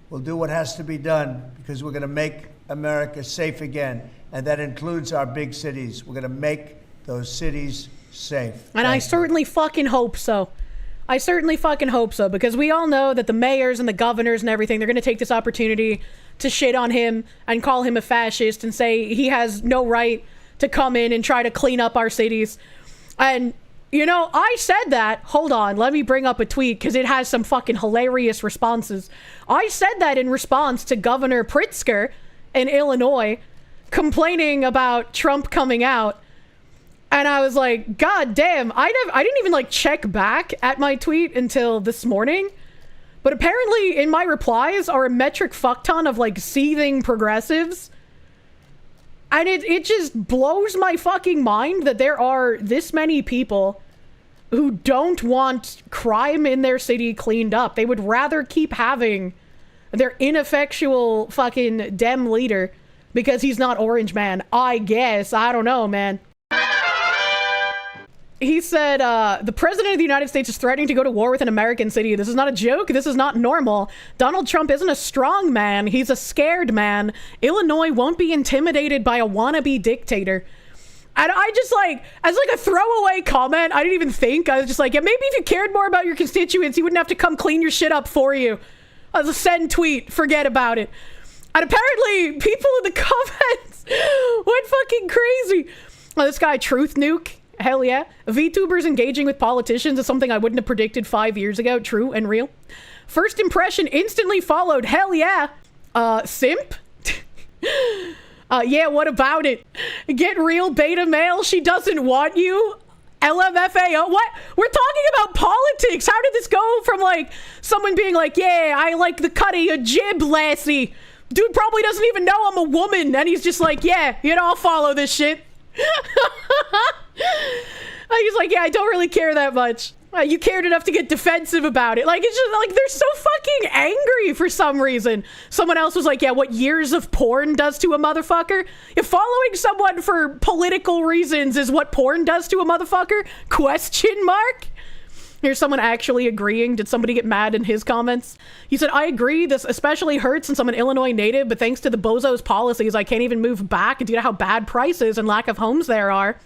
We'll do what has to be done because we're going to make America safe again. And that includes our big cities. We're going to make those cities safe. And I certainly fucking hope so. I certainly fucking hope so, because we all know that the mayors and the governors and everything, they're going to take this opportunity to shit on him and call him a fascist and say he has no right to come in and try to clean up our cities. And, you know, I said that. Hold on, let me bring up a tweet because it has some fucking hilarious responses. I said that in response to Governor Pritzker in Illinois complaining about Trump coming out. And I was like, God damn, I didn't even like check back at my tweet until this morning. But apparently in my replies are a metric fuck ton of like seething progressives. And it just blows my fucking mind that there are this many people who don't want crime in their city cleaned up. They would rather keep having their ineffectual fucking Dem leader because he's not Orange Man. I guess. I don't know, man. He said, the president of the United States is threatening to go to war with an American city. This is not a joke. This is not normal. Donald Trump isn't a strong man. He's a scared man. Illinois won't be intimidated by a wannabe dictator. And I just like, as like a throwaway comment, I didn't even think. I was just like, yeah, maybe if you cared more about your constituents, you wouldn't have to come clean your shit up for you. As a send tweet, forget about it. And apparently, people in the comments went fucking crazy. Oh, this guy, Truth Nuke. Hell yeah. VTubers engaging with politicians is something I wouldn't have predicted 5 years ago. True and real. First impression instantly followed. Hell yeah. Simp? Yeah, what about it? Get real, beta male. She doesn't want you. LMFAO. What? We're talking about politics. How did this go from like someone being like, yeah, I like the cut of your jib, lassie. Dude probably doesn't even know I'm a woman. And he's just like, yeah, you know, I'll follow this shit. He's like, yeah, I don't really care that much. You cared enough to get defensive about it. Like, it's just like they're so fucking angry for some reason. Someone else was like, yeah, what years of porn does to a motherfucker? If following someone for political reasons is what porn does to a motherfucker? Question mark? Here's someone actually agreeing. Did somebody get mad in his comments? He said, I agree. This especially hurts since I'm an Illinois native, but thanks to the bozos' policies, I can't even move back due to how bad prices and lack of homes there are.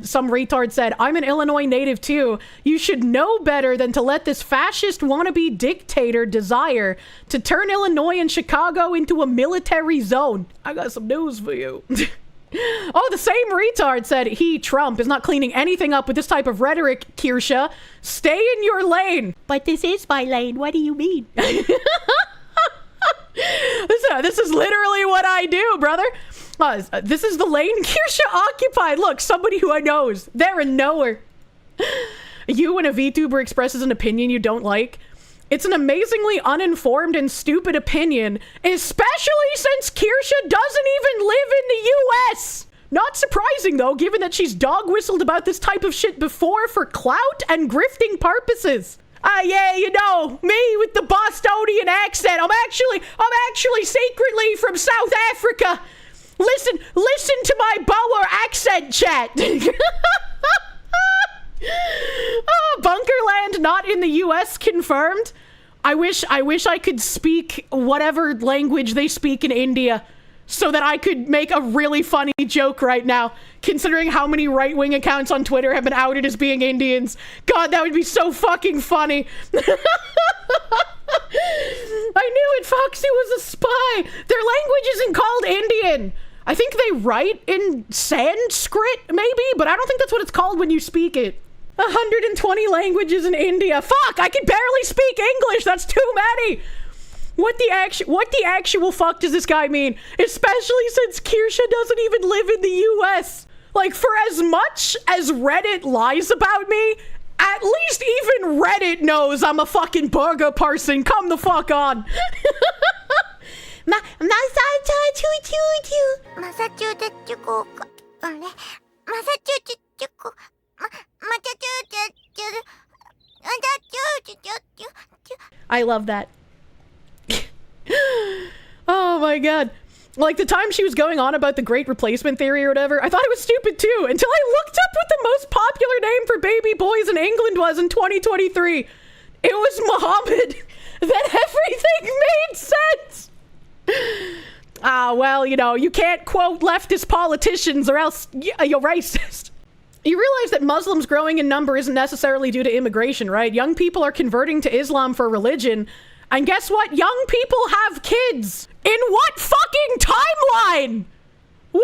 Some retard said, I'm an Illinois native too. You should know better than to let this fascist wannabe dictator desire to turn Illinois and Chicago into a military zone. I got some news for you. Oh, the same retard said, he, Trump, is not cleaning anything up with this type of rhetoric, Kirsche. Stay in your lane. But this is my lane. What do you mean? This is literally what I do, brother. This is the lane Kirsche occupied. Look, somebody who I know is there and nowhere. You, when a VTuber expresses an opinion you don't like, it's an amazingly uninformed and stupid opinion, especially since Kirsche doesn't even live in the U.S. Not surprising, though, given that she's dog-whistled about this type of shit before for clout and grifting purposes. Yeah, you know, me with the Bostonian accent. I'm actually secretly from South Africa. Listen to my Boer accent, chat. Bunkerland not in the US confirmed. I wish I could speak whatever language they speak in India so that I could make a really funny joke right now, considering how many right-wing accounts on Twitter have been outed as being Indians. God, that would be so fucking funny. I knew it, Foxy was a spy. Their language isn't called Indian. I think they write in Sanskrit, maybe, but I don't think that's what it's called when you speak it. 120 languages in India. Fuck, I can barely speak English. That's too many. What the actual fuck does this guy mean? Especially since Kirsche doesn't even live in the US. Like, for as much as Reddit lies about me, at least even Reddit knows I'm a fucking burger person. Come the fuck on. I love that. Oh my god. Like, the time she was going on about the great replacement theory or whatever, I thought it was stupid too, until I looked up what the most popular name for baby boys in England was in 2023. It was Muhammad. Then everything made sense. Well, you know, you can't quote leftist politicians or else you're racist. You realize that Muslims growing in number isn't necessarily due to immigration, right? Young people are converting to Islam for religion. And guess what? Young people have kids. In what fucking timeline? In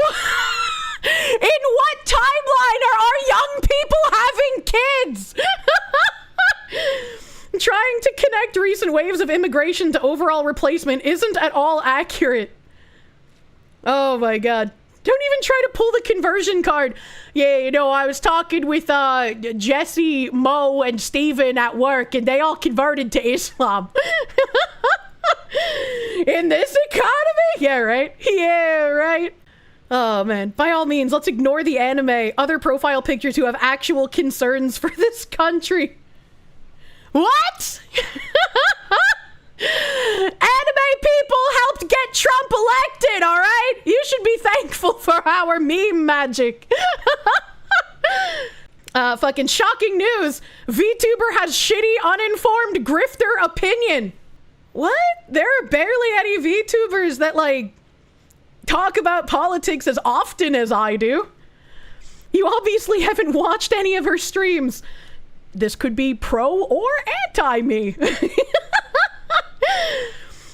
what timeline are our young people having kids? Trying to connect recent waves of immigration to overall replacement isn't at all accurate. Oh my god. Don't even try to pull the conversion card. Yeah, you know, I was talking with Jesse, Mo, and Steven at work, and they all converted to Islam. In this economy? Yeah, right? Yeah, right? Oh, man. By all means, let's ignore the anime, other profile pictures who have actual concerns for this country. What? Anime people helped get Trump elected, all right? You should be thankful for our meme magic. Fucking shocking news. VTuber has shitty, uninformed grifter opinion. What? There are barely any VTubers that, like, talk about politics as often as I do. You obviously haven't watched any of her streams. This could be pro or anti-me.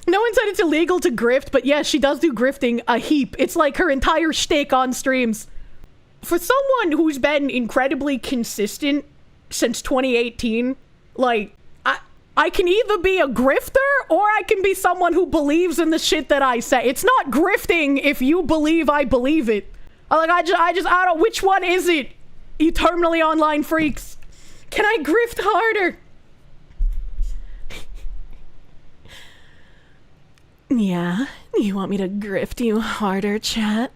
No one said it's illegal to grift, but yes, she does do grifting a heap. It's like her entire shtick on streams. For someone who's been incredibly consistent since 2018, like, I can either be a grifter or I can be someone who believes in the shit that I say. It's not grifting if you believe I believe it. Like, I don't know, which one is it? Eternally online freaks. Can I grift harder? Yeah, you want me to grift you harder, chat?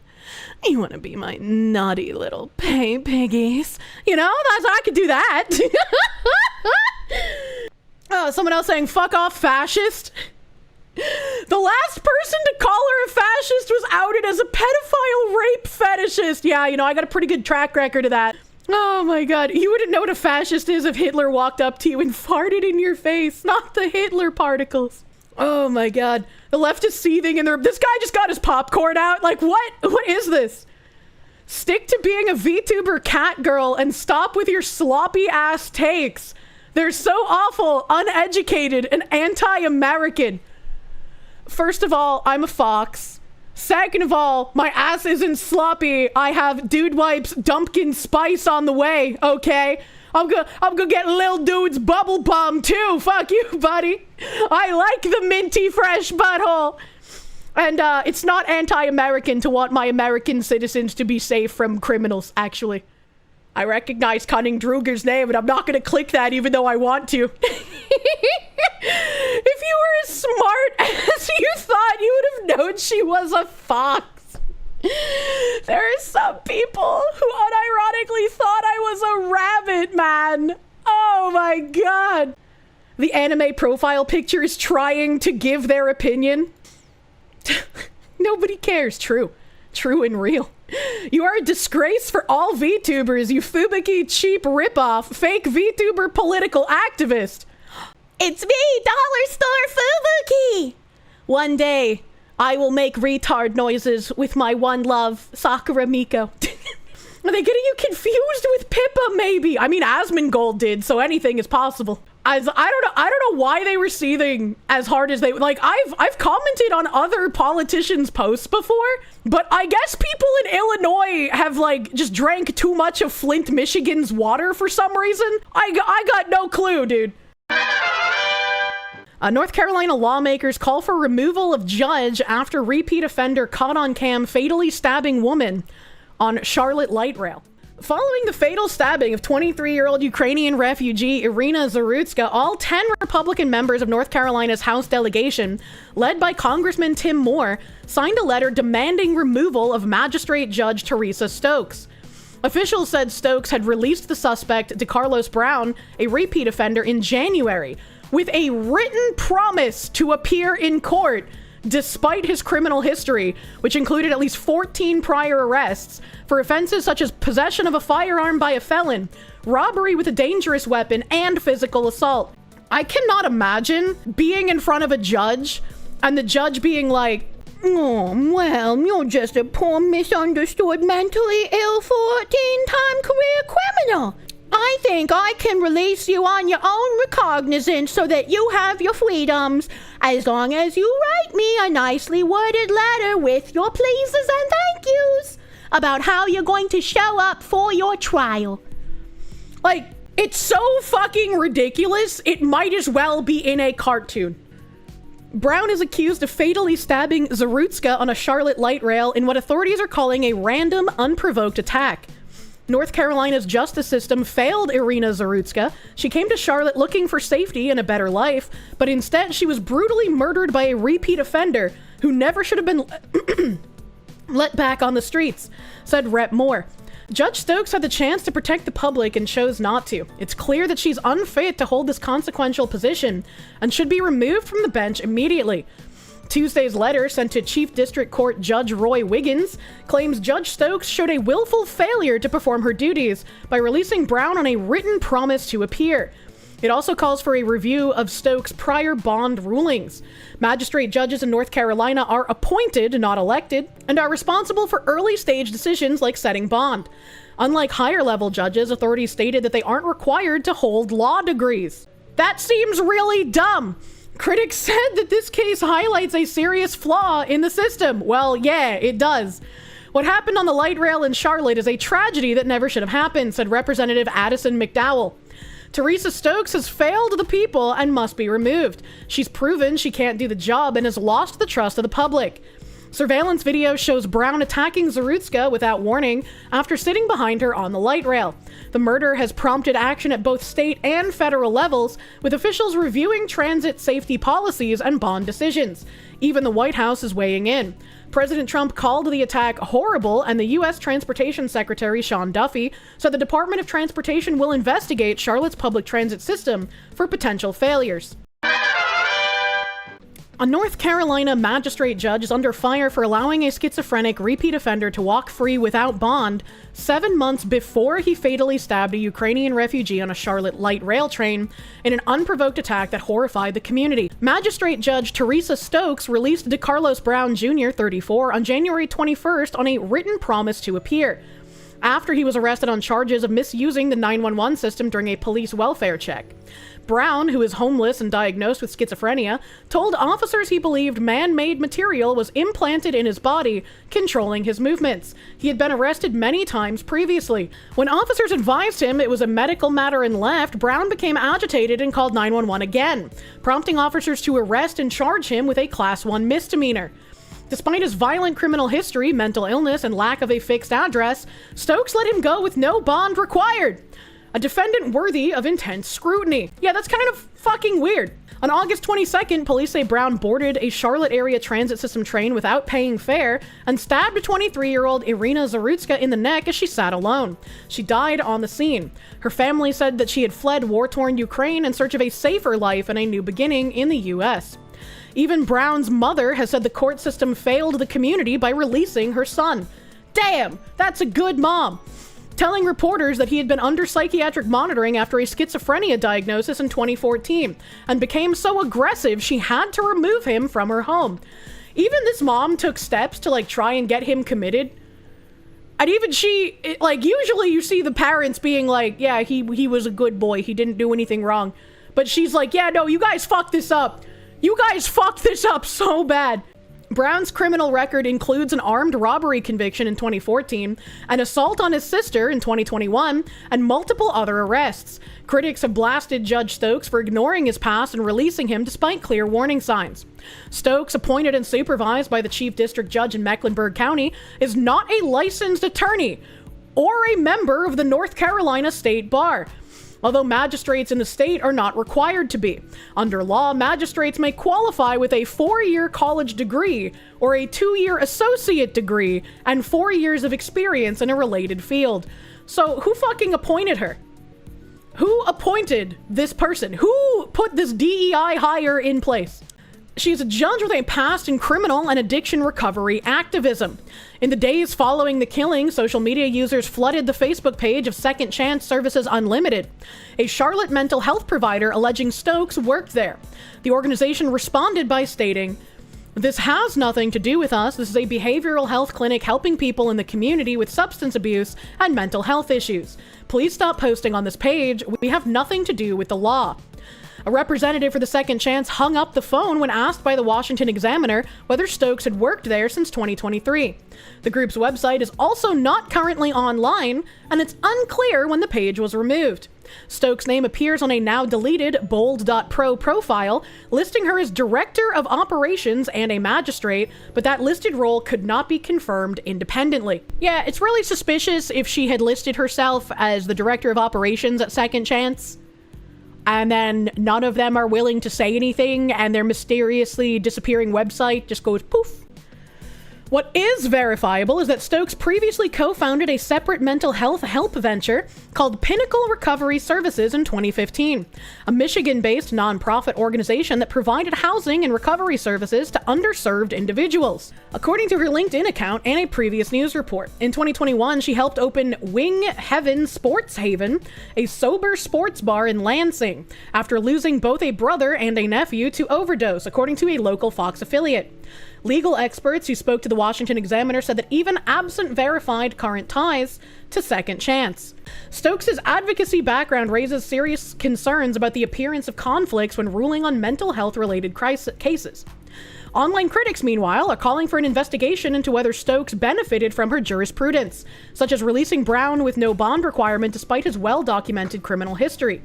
You want to be my naughty little pay piggies? You know, I could do that. Oh, someone else saying, fuck off, fascist. The last person to call her a fascist was outed as a pedophile rape fetishist. Yeah, you know, I got a pretty good track record of that. Oh my god, you wouldn't know what a fascist is if Hitler walked up to you and farted in your face, not the Hitler particles. Oh my god, the left is seething and this guy just got his popcorn out. Like, what is this? Stick to being a VTuber cat girl and stop with your sloppy ass takes. They're so awful, uneducated, and anti-American. First of all, I'm a fox. Second of all, my ass isn't sloppy. I have Dude Wipes Dumpkin Spice on the way, okay? I'm gonna get Lil Dude's Bubble Bum too. Fuck you, buddy. I like the minty fresh butthole. And it's not anti-American to want my American citizens to be safe from criminals, actually. I recognize Cunning Druger's name, and I'm not gonna click that even though I want to. If you were as smart as you thought, you would have known she was a fox. There are some people who unironically thought I was a rabbit, man. Oh my god. The anime profile picture is trying to give their opinion. Nobody cares. True and real. You are a disgrace for all VTubers, you fubicky cheap ripoff, fake VTuber political activist. It's me, Dollar Store Fubuki! One day, I will make retard noises with my one love, Sakura Miko. Are they getting you confused with Pippa, maybe? I mean, Asmongold did, so anything is possible. I don't know why they were seething as hard as they... Like, I've commented on other politicians' posts before, but I guess people in Illinois have, like, just drank too much of Flint, Michigan's water for some reason. I got no clue, dude. North Carolina lawmakers call for removal of judge after repeat offender caught on cam fatally stabbing woman on Charlotte light rail. Following the fatal stabbing of 23-year-old Ukrainian refugee Iryna Zarutska, all 10 Republican members of North Carolina's House delegation, led by Congressman Tim Moore, signed a letter demanding removal of Magistrate Judge Teresa Stokes. Officials said Stokes had released the suspect, DeCarlos Brown, a repeat offender, in January, with a written promise to appear in court despite his criminal history, which included at least 14 prior arrests for offenses such as possession of a firearm by a felon, robbery with a dangerous weapon, and physical assault. I cannot imagine being in front of a judge and the judge being like, "Oh, well, you're just a poor, misunderstood, mentally ill 14-time career criminal. I think I can release you on your own recognizance so that you have your freedoms, as long as you write me a nicely worded letter with your pleases and thank yous about how you're going to show up for your trial." Like, it's so fucking ridiculous, it might as well be in a cartoon. Brown is accused of fatally stabbing Zarutska on a Charlotte light rail in what authorities are calling a random, unprovoked attack. North Carolina's justice system failed Iryna Zarutska. She came to Charlotte looking for safety and a better life, but instead she was brutally murdered by a repeat offender who never should have been let back on the streets, said Rep. Moore. Judge Stokes had the chance to protect the public and chose not to. It's clear that she's unfit to hold this consequential position and should be removed from the bench immediately. Tuesday's letter, sent to Chief District Court Judge Roy Wiggins, claims Judge Stokes showed a willful failure to perform her duties by releasing Brown on a written promise to appear. It also calls for a review of Stokes' prior bond rulings. Magistrate judges in North Carolina are appointed, not elected, and are responsible for early-stage decisions like setting bond. Unlike higher-level judges, authorities stated that they aren't required to hold law degrees. That seems really dumb. Critics said that this case highlights a serious flaw in the system. Well, yeah, it does. What happened on the light rail in Charlotte is a tragedy that never should have happened, said Representative Addison McDowell. Teresa Stokes has failed the people and must be removed. She's proven she can't do the job and has lost the trust of the public. Surveillance video shows Brown attacking Zarutska without warning after sitting behind her on the light rail. The murder has prompted action at both state and federal levels, with officials reviewing transit safety policies and bond decisions. Even the White House is weighing in. President Trump called the attack horrible, and the U.S. Transportation Secretary Sean Duffy said the Department of Transportation will investigate Charlotte's public transit system for potential failures. A North Carolina magistrate judge is under fire for allowing a schizophrenic repeat offender to walk free without bond 7 months before he fatally stabbed a Ukrainian refugee on a Charlotte light rail train in an unprovoked attack that horrified the community. Magistrate Judge Teresa Stokes released DeCarlos Brown Jr., 34, on January 21st on a written promise to appear, after he was arrested on charges of misusing the 911 system during a police welfare check. Brown, who is homeless and diagnosed with schizophrenia, told officers he believed man-made material was implanted in his body, controlling his movements. He had been arrested many times previously. When officers advised him it was a medical matter and left, Brown became agitated and called 911 again, prompting officers to arrest and charge him with a Class 1 misdemeanor. Despite his violent criminal history, mental illness, and lack of a fixed address, Stokes let him go with no bond required. A defendant worthy of intense scrutiny. Yeah, that's kind of fucking weird. On August 22nd, police say Brown boarded a Charlotte area transit system train without paying fare and stabbed 23-year-old Iryna Zarutska in the neck as she sat alone. She died on the scene. Her family said that she had fled war-torn Ukraine in search of a safer life and a new beginning in the U.S. Even Brown's mother has said the court system failed the community by releasing her son. Damn, that's a good mom. Telling reporters that he had been under psychiatric monitoring after a schizophrenia diagnosis in 2014 and became so aggressive she had to remove him from her home. Even this mom took steps to try and get him committed. And even she, usually you see the parents being like, yeah, he was a good boy, he didn't do anything wrong. But she's like, yeah, no, you guys fucked this up. You guys fucked this up so bad. Brown's criminal record includes an armed robbery conviction in 2014, an assault on his sister in 2021, and multiple other arrests. Critics have blasted Judge Stokes for ignoring his past and releasing him despite clear warning signs. Stokes, appointed and supervised by the chief district judge in Mecklenburg County, is not a licensed attorney or a member of the North Carolina State Bar, although magistrates in the state are not required to be. Under law, magistrates may qualify with a 4-year college degree or a 2-year associate degree and 4 years of experience in a related field. So who fucking appointed her? Who appointed this person? Who put this DEI hire in place? She's a judge with a past in criminal and addiction recovery activism. In the days following the killing, social media users flooded the Facebook page of Second Chance Services Unlimited, a Charlotte mental health provider alleging Stokes worked there. The organization responded by stating, "This has nothing to do with us. This is a behavioral health clinic helping people in the community with substance abuse and mental health issues. Please stop posting on this page. We have nothing to do with the law." A representative for the Second Chance hung up the phone when asked by the Washington Examiner whether Stokes had worked there since 2023. The group's website is also not currently online, and it's unclear when the page was removed. Stokes' name appears on a now deleted bold.pro profile, listing her as Director of Operations and a magistrate, but that listed role could not be confirmed independently. Yeah, it's really suspicious if she had listed herself as the Director of Operations at Second Chance, and then none of them are willing to say anything, and their mysteriously disappearing website just goes poof. What is verifiable is that Stokes previously co-founded a separate mental health help venture called Pinnacle Recovery Services in 2015, a Michigan-based nonprofit organization that provided housing and recovery services to underserved individuals. According to her LinkedIn account and a previous news report, in 2021 she helped open Wing Heaven Sports Haven, a sober sports bar in Lansing, after losing both a brother and a nephew to overdose, according to a local Fox affiliate. Legal experts who spoke to the Washington Examiner said that even absent verified current ties to Second Chance, Stokes' advocacy background raises serious concerns about the appearance of conflicts when ruling on mental health-related cases. Online critics, meanwhile, are calling for an investigation into whether Stokes benefited from her jurisprudence, such as releasing Brown with no bond requirement despite his well-documented criminal history.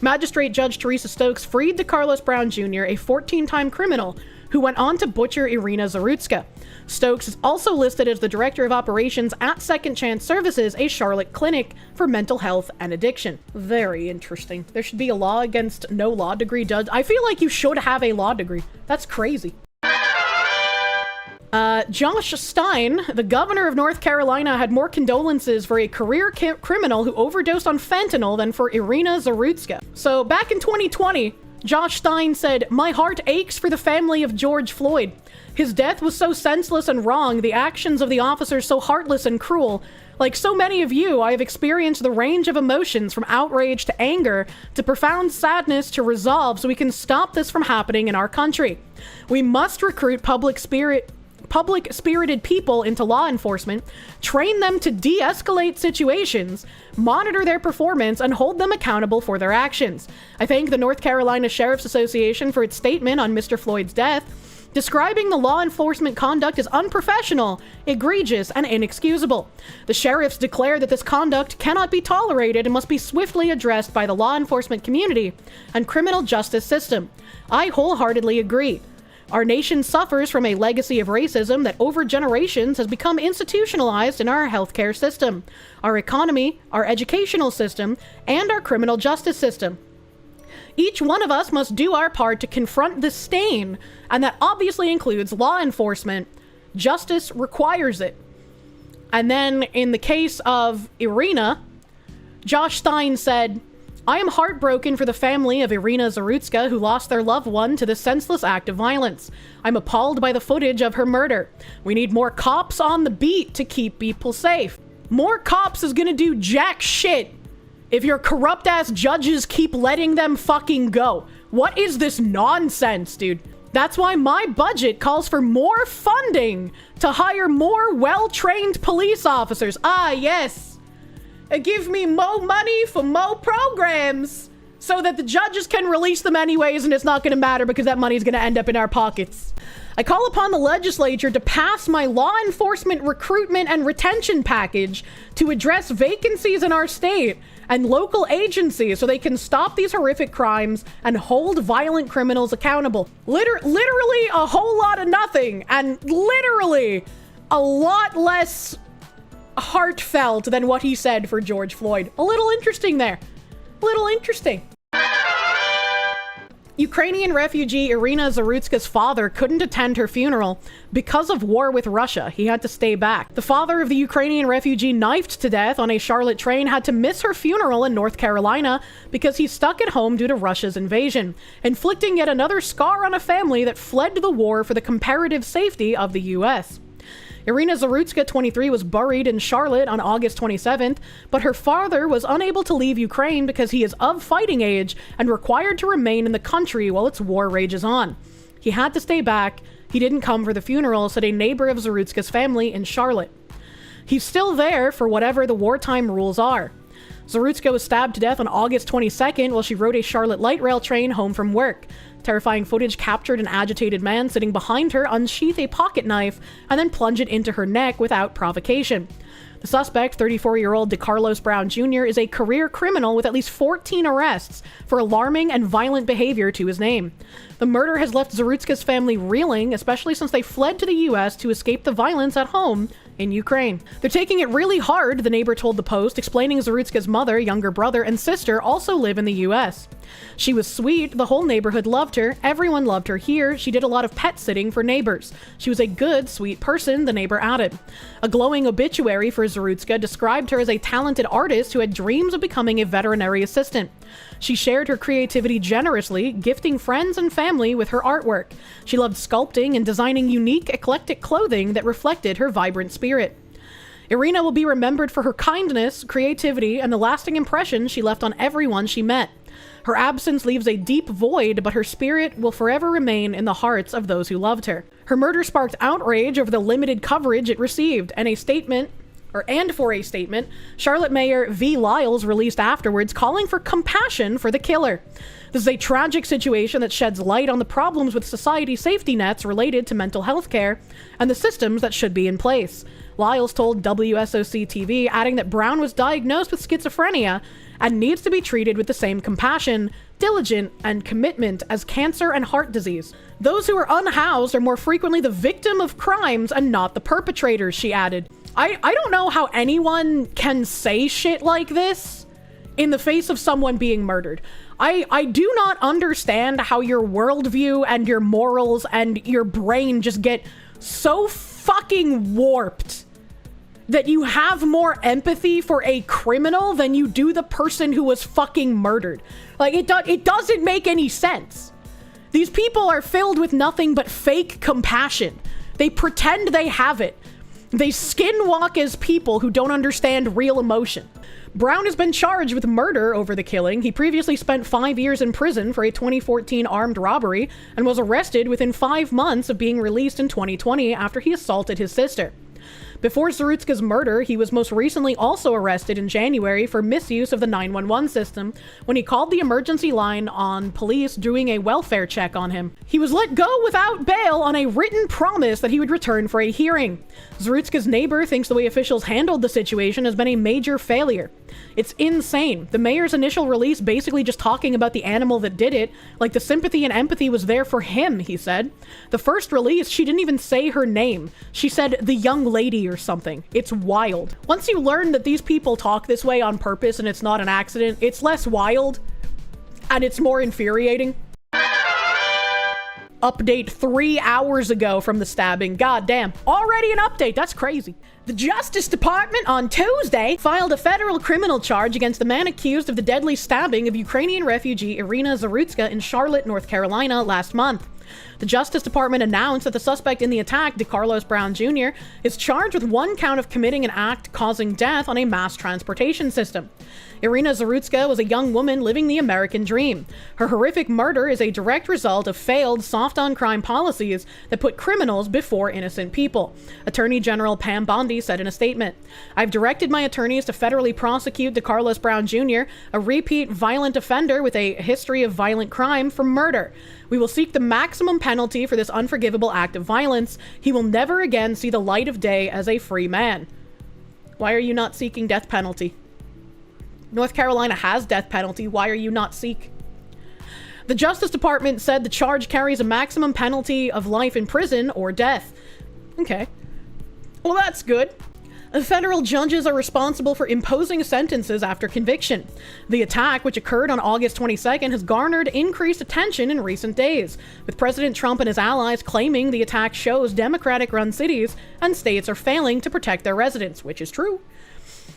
Magistrate Judge Teresa Stokes freed DeCarlos Brown Jr., a 14-time criminal who went on to butcher Iryna Zarutska. Stokes is also listed as the Director of Operations at Second Chance Services, a Charlotte clinic for mental health and addiction. Very interesting. There should be a law against no law degree judge. I feel like you should have a law degree. That's crazy. Josh Stein, the governor of North Carolina, had more condolences for a career criminal who overdosed on fentanyl than for Iryna Zarutska. So back in 2020, Josh Stein said, "My heart aches for the family of George Floyd. His death was so senseless and wrong, the actions of the officers so heartless and cruel. Like so many of you, I have experienced the range of emotions from outrage to anger to profound sadness to resolve so we can stop this from happening in our country. We must recruit public-spirited people into law enforcement, train them to de-escalate situations, monitor their performance, and hold them accountable for their actions. I thank the North Carolina Sheriff's Association for its statement on Mr. Floyd's death, describing the law enforcement conduct as unprofessional, egregious, and inexcusable. The sheriffs declare that this conduct cannot be tolerated and must be swiftly addressed by the law enforcement community and criminal justice system. I wholeheartedly agree. Our nation suffers from a legacy of racism that over generations has become institutionalized in our healthcare system, our economy, our educational system, and our criminal justice system. Each one of us must do our part to confront this stain, and that obviously includes law enforcement. Justice requires it." And then in the case of Iryna, Josh Stein said, "I am heartbroken for the family of Iryna Zarutska who lost their loved one to this senseless act of violence. I'm appalled by the footage of her murder. We need more cops on the beat to keep people safe. More cops is gonna do jack shit if your corrupt-ass judges keep letting them fucking go. What is this nonsense, dude? That's why my budget calls for more funding to hire more well-trained police officers. Ah, yes. Give me more money for more programs so that the judges can release them anyways and it's not going to matter because that money is going to end up in our pockets." I call upon the legislature to pass my law enforcement recruitment and retention package to address vacancies in our state and local agencies so they can stop these horrific crimes and hold violent criminals accountable. Literally a whole lot of nothing, and literally a lot less heartfelt than what he said for George Floyd. A little interesting there. A little interesting. Ukrainian refugee Iryna Zarutska's father couldn't attend her funeral because of war with Russia. He had to stay back. The father of the Ukrainian refugee knifed to death on a Charlotte train had to miss her funeral in North Carolina because he's stuck at home due to Russia's invasion, inflicting yet another scar on a family that fled the war for the comparative safety of the U.S. Iryna Zarutska, 23, was buried in Charlotte on August 27th, but her father was unable to leave Ukraine because he is of fighting age and required to remain in the country while its war rages on. He had to stay back. He didn't come for the funeral, said a neighbor of Zarutska's family in Charlotte. He's still there for whatever the wartime rules are. Zarutska was stabbed to death on August 22nd while she rode a Charlotte light rail train home from work. Terrifying footage captured an agitated man sitting behind her unsheath a pocket knife and then plunge it into her neck without provocation. The suspect, 34-year-old DeCarlos Brown Jr., is a career criminal with at least 14 arrests for alarming and violent behavior to his name. The murder has left Zarutska's family reeling, especially since they fled to the U.S. to escape the violence at home in Ukraine. They're taking it really hard, the neighbor told the Post, explaining Zarutska's mother, younger brother, and sister also live in the U.S. She was sweet, the whole neighborhood loved her, everyone loved her here, she did a lot of pet sitting for neighbors. She was a good, sweet person, the neighbor added. A glowing obituary for Zarutska described her as a talented artist who had dreams of becoming a veterinary assistant. She shared her creativity generously, gifting friends and family with her artwork. She loved sculpting and designing unique, eclectic clothing that reflected her vibrant spirit. Iryna will be remembered for her kindness, creativity, and the lasting impression she left on everyone she met. Her absence leaves a deep void, but her spirit will forever remain in the hearts of those who loved her. Her murder sparked outrage over the limited coverage it received, and for a statement, Charlotte Mayor V. Lyles released afterwards calling for compassion for the killer. This is a tragic situation that sheds light on the problems with society safety nets related to mental health care and the systems that should be in place. Lyles told WSOC-TV, adding that Brown was diagnosed with schizophrenia and needs to be treated with the same compassion, diligence, and commitment as cancer and heart disease. Those who are unhoused are more frequently the victim of crimes and not the perpetrators, she added. I don't know how anyone can say shit like this in the face of someone being murdered. I do not understand how your worldview and your morals and your brain just get so fucking warped that you have more empathy for a criminal than you do the person who was fucking murdered. Like, it doesn't make any sense. These people are filled with nothing but fake compassion. They pretend they have it. They skinwalk as people who don't understand real emotion. Brown has been charged with murder over the killing. He previously spent 5 years in prison for a 2014 armed robbery and was arrested within 5 months of being released in 2020 after he assaulted his sister. Before Zarutska's murder, he was most recently also arrested in January for misuse of the 911 system when he called the emergency line on police doing a welfare check on him. He was let go without bail on a written promise that he would return for a hearing. Zarutska's neighbor thinks the way officials handled the situation has been a major failure. It's insane. The mayor's initial release basically just talking about the animal that did it, like the sympathy and empathy was there for him, he said. The first release, she didn't even say her name. She said the young lady or something. It's wild. Once you learn that these people talk this way on purpose and it's not an accident, it's less wild and it's more infuriating. Update 3 hours ago from the stabbing. God damn. Already an update. That's crazy. The Justice Department on Tuesday filed a federal criminal charge against the man accused of the deadly stabbing of Ukrainian refugee Iryna Zarutska in Charlotte, North Carolina last month. The Justice Department announced that the suspect in the attack, DeCarlos Brown Jr., is charged with 1 count of committing an act causing death on a mass transportation system. Iryna Zarutska was a young woman living the American dream. Her horrific murder is a direct result of failed soft-on-crime policies that put criminals before innocent people, Attorney General Pam Bondi said in a statement. I've directed my attorneys to federally prosecute DeCarlos Brown Jr., a repeat violent offender with a history of violent crime, for murder. We will seek the maximum penalty for this unforgivable act of violence. He will never again see the light of day as a free man. Why are you not seeking death penalty? North Carolina has death penalty. Why are you not seek? The Justice Department said the charge carries a maximum penalty of life in prison or death. Okay. Well, that's good. Federal judges are responsible for imposing sentences after conviction. The attack, which occurred on August 22nd, has garnered increased attention in recent days, with President Trump and his allies claiming the attack shows Democratic-run cities and states are failing to protect their residents, which is true.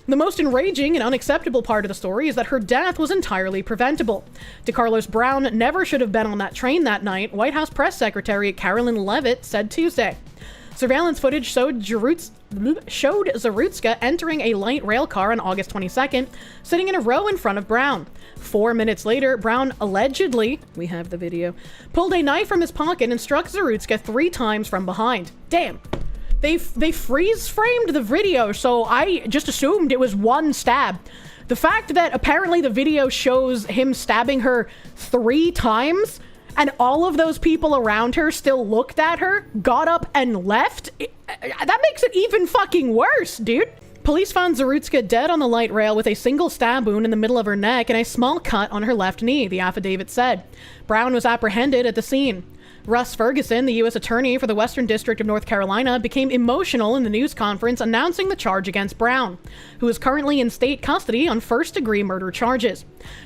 The most enraging and unacceptable part of the story is that her death was entirely preventable. DeCarlos Brown never should have been on that train that night, White House Press Secretary Carolyn Leavitt said Tuesday. Surveillance footage showed Zarutska entering a light rail car on August 22nd, sitting in a row in front of Brown. 4 minutes later, Brown allegedly, we have the video, pulled a knife from his pocket and struck Zarutska 3 times from behind. Damn. They freeze-framed the video, so I just assumed it was one stab. The fact that apparently the video shows him stabbing her 3 times, and all of those people around her still looked at her, got up, and left, that makes it even fucking worse, dude. Police found Zarutska dead on the light rail with a single stab wound in the middle of her neck and a small cut on her left knee, the affidavit said. Brown was apprehended at the scene. Russ Ferguson, the U.S. Attorney for the Western District of North Carolina, became emotional in the news conference announcing the charge against Brown, who is currently in state custody on first-degree murder charges.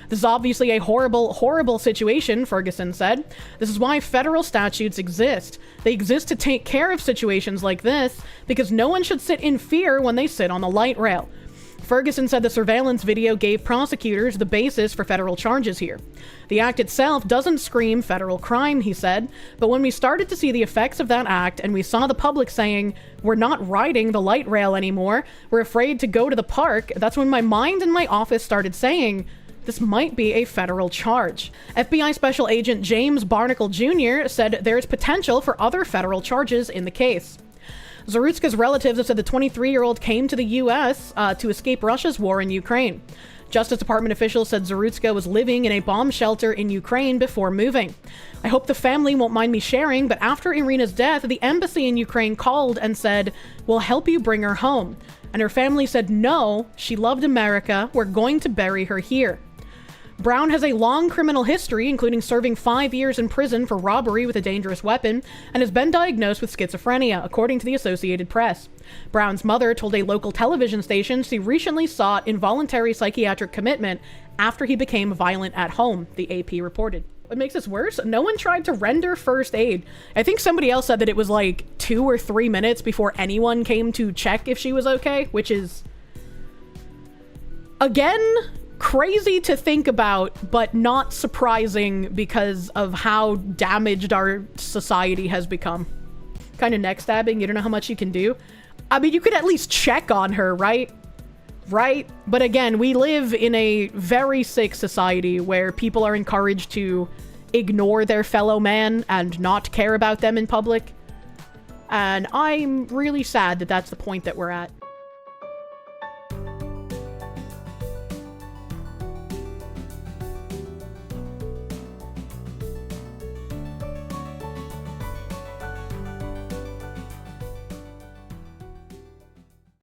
This is obviously a horrible, horrible situation, Ferguson said. This is why federal statutes exist. They exist to take care of situations like this because no one should sit in fear when they sit on the light rail. Ferguson said the surveillance video gave prosecutors the basis for federal charges here. The act itself doesn't scream federal crime, he said, but when we started to see the effects of that act and we saw the public saying, we're not riding the light rail anymore, we're afraid to go to the park, that's when my mind and my office started saying, this might be a federal charge. FBI Special Agent James Barnacle Jr. said there is potential for other federal charges in the case. Zarutska's relatives have said the 23-year-old came to the U.S. To escape Russia's war in Ukraine. Justice Department officials said Zarutska was living in a bomb shelter in Ukraine before moving. I hope the family won't mind me sharing, but after Iryna's death, the embassy in Ukraine called and said, we'll help you bring her home. And her family said, no, she loved America, we're going to bury her here. Brown has a long criminal history, including serving 5 years in prison for robbery with a dangerous weapon, and has been diagnosed with schizophrenia, according to the Associated Press. Brown's mother told a local television station she recently sought involuntary psychiatric commitment after he became violent at home, the AP reported. What makes this worse? No one tried to render first aid. I think somebody else said that it was like 2 or 3 minutes before anyone came to check if she was okay, which is, again, crazy to think about, but not surprising because of how damaged our society has become. Kind of neck stabbing, you don't know how much you can do. I mean, you could at least check on her, right? Right? But again, we live in a very sick society where people are encouraged to ignore their fellow man and not care about them in public. And I'm really sad that that's the point that we're at.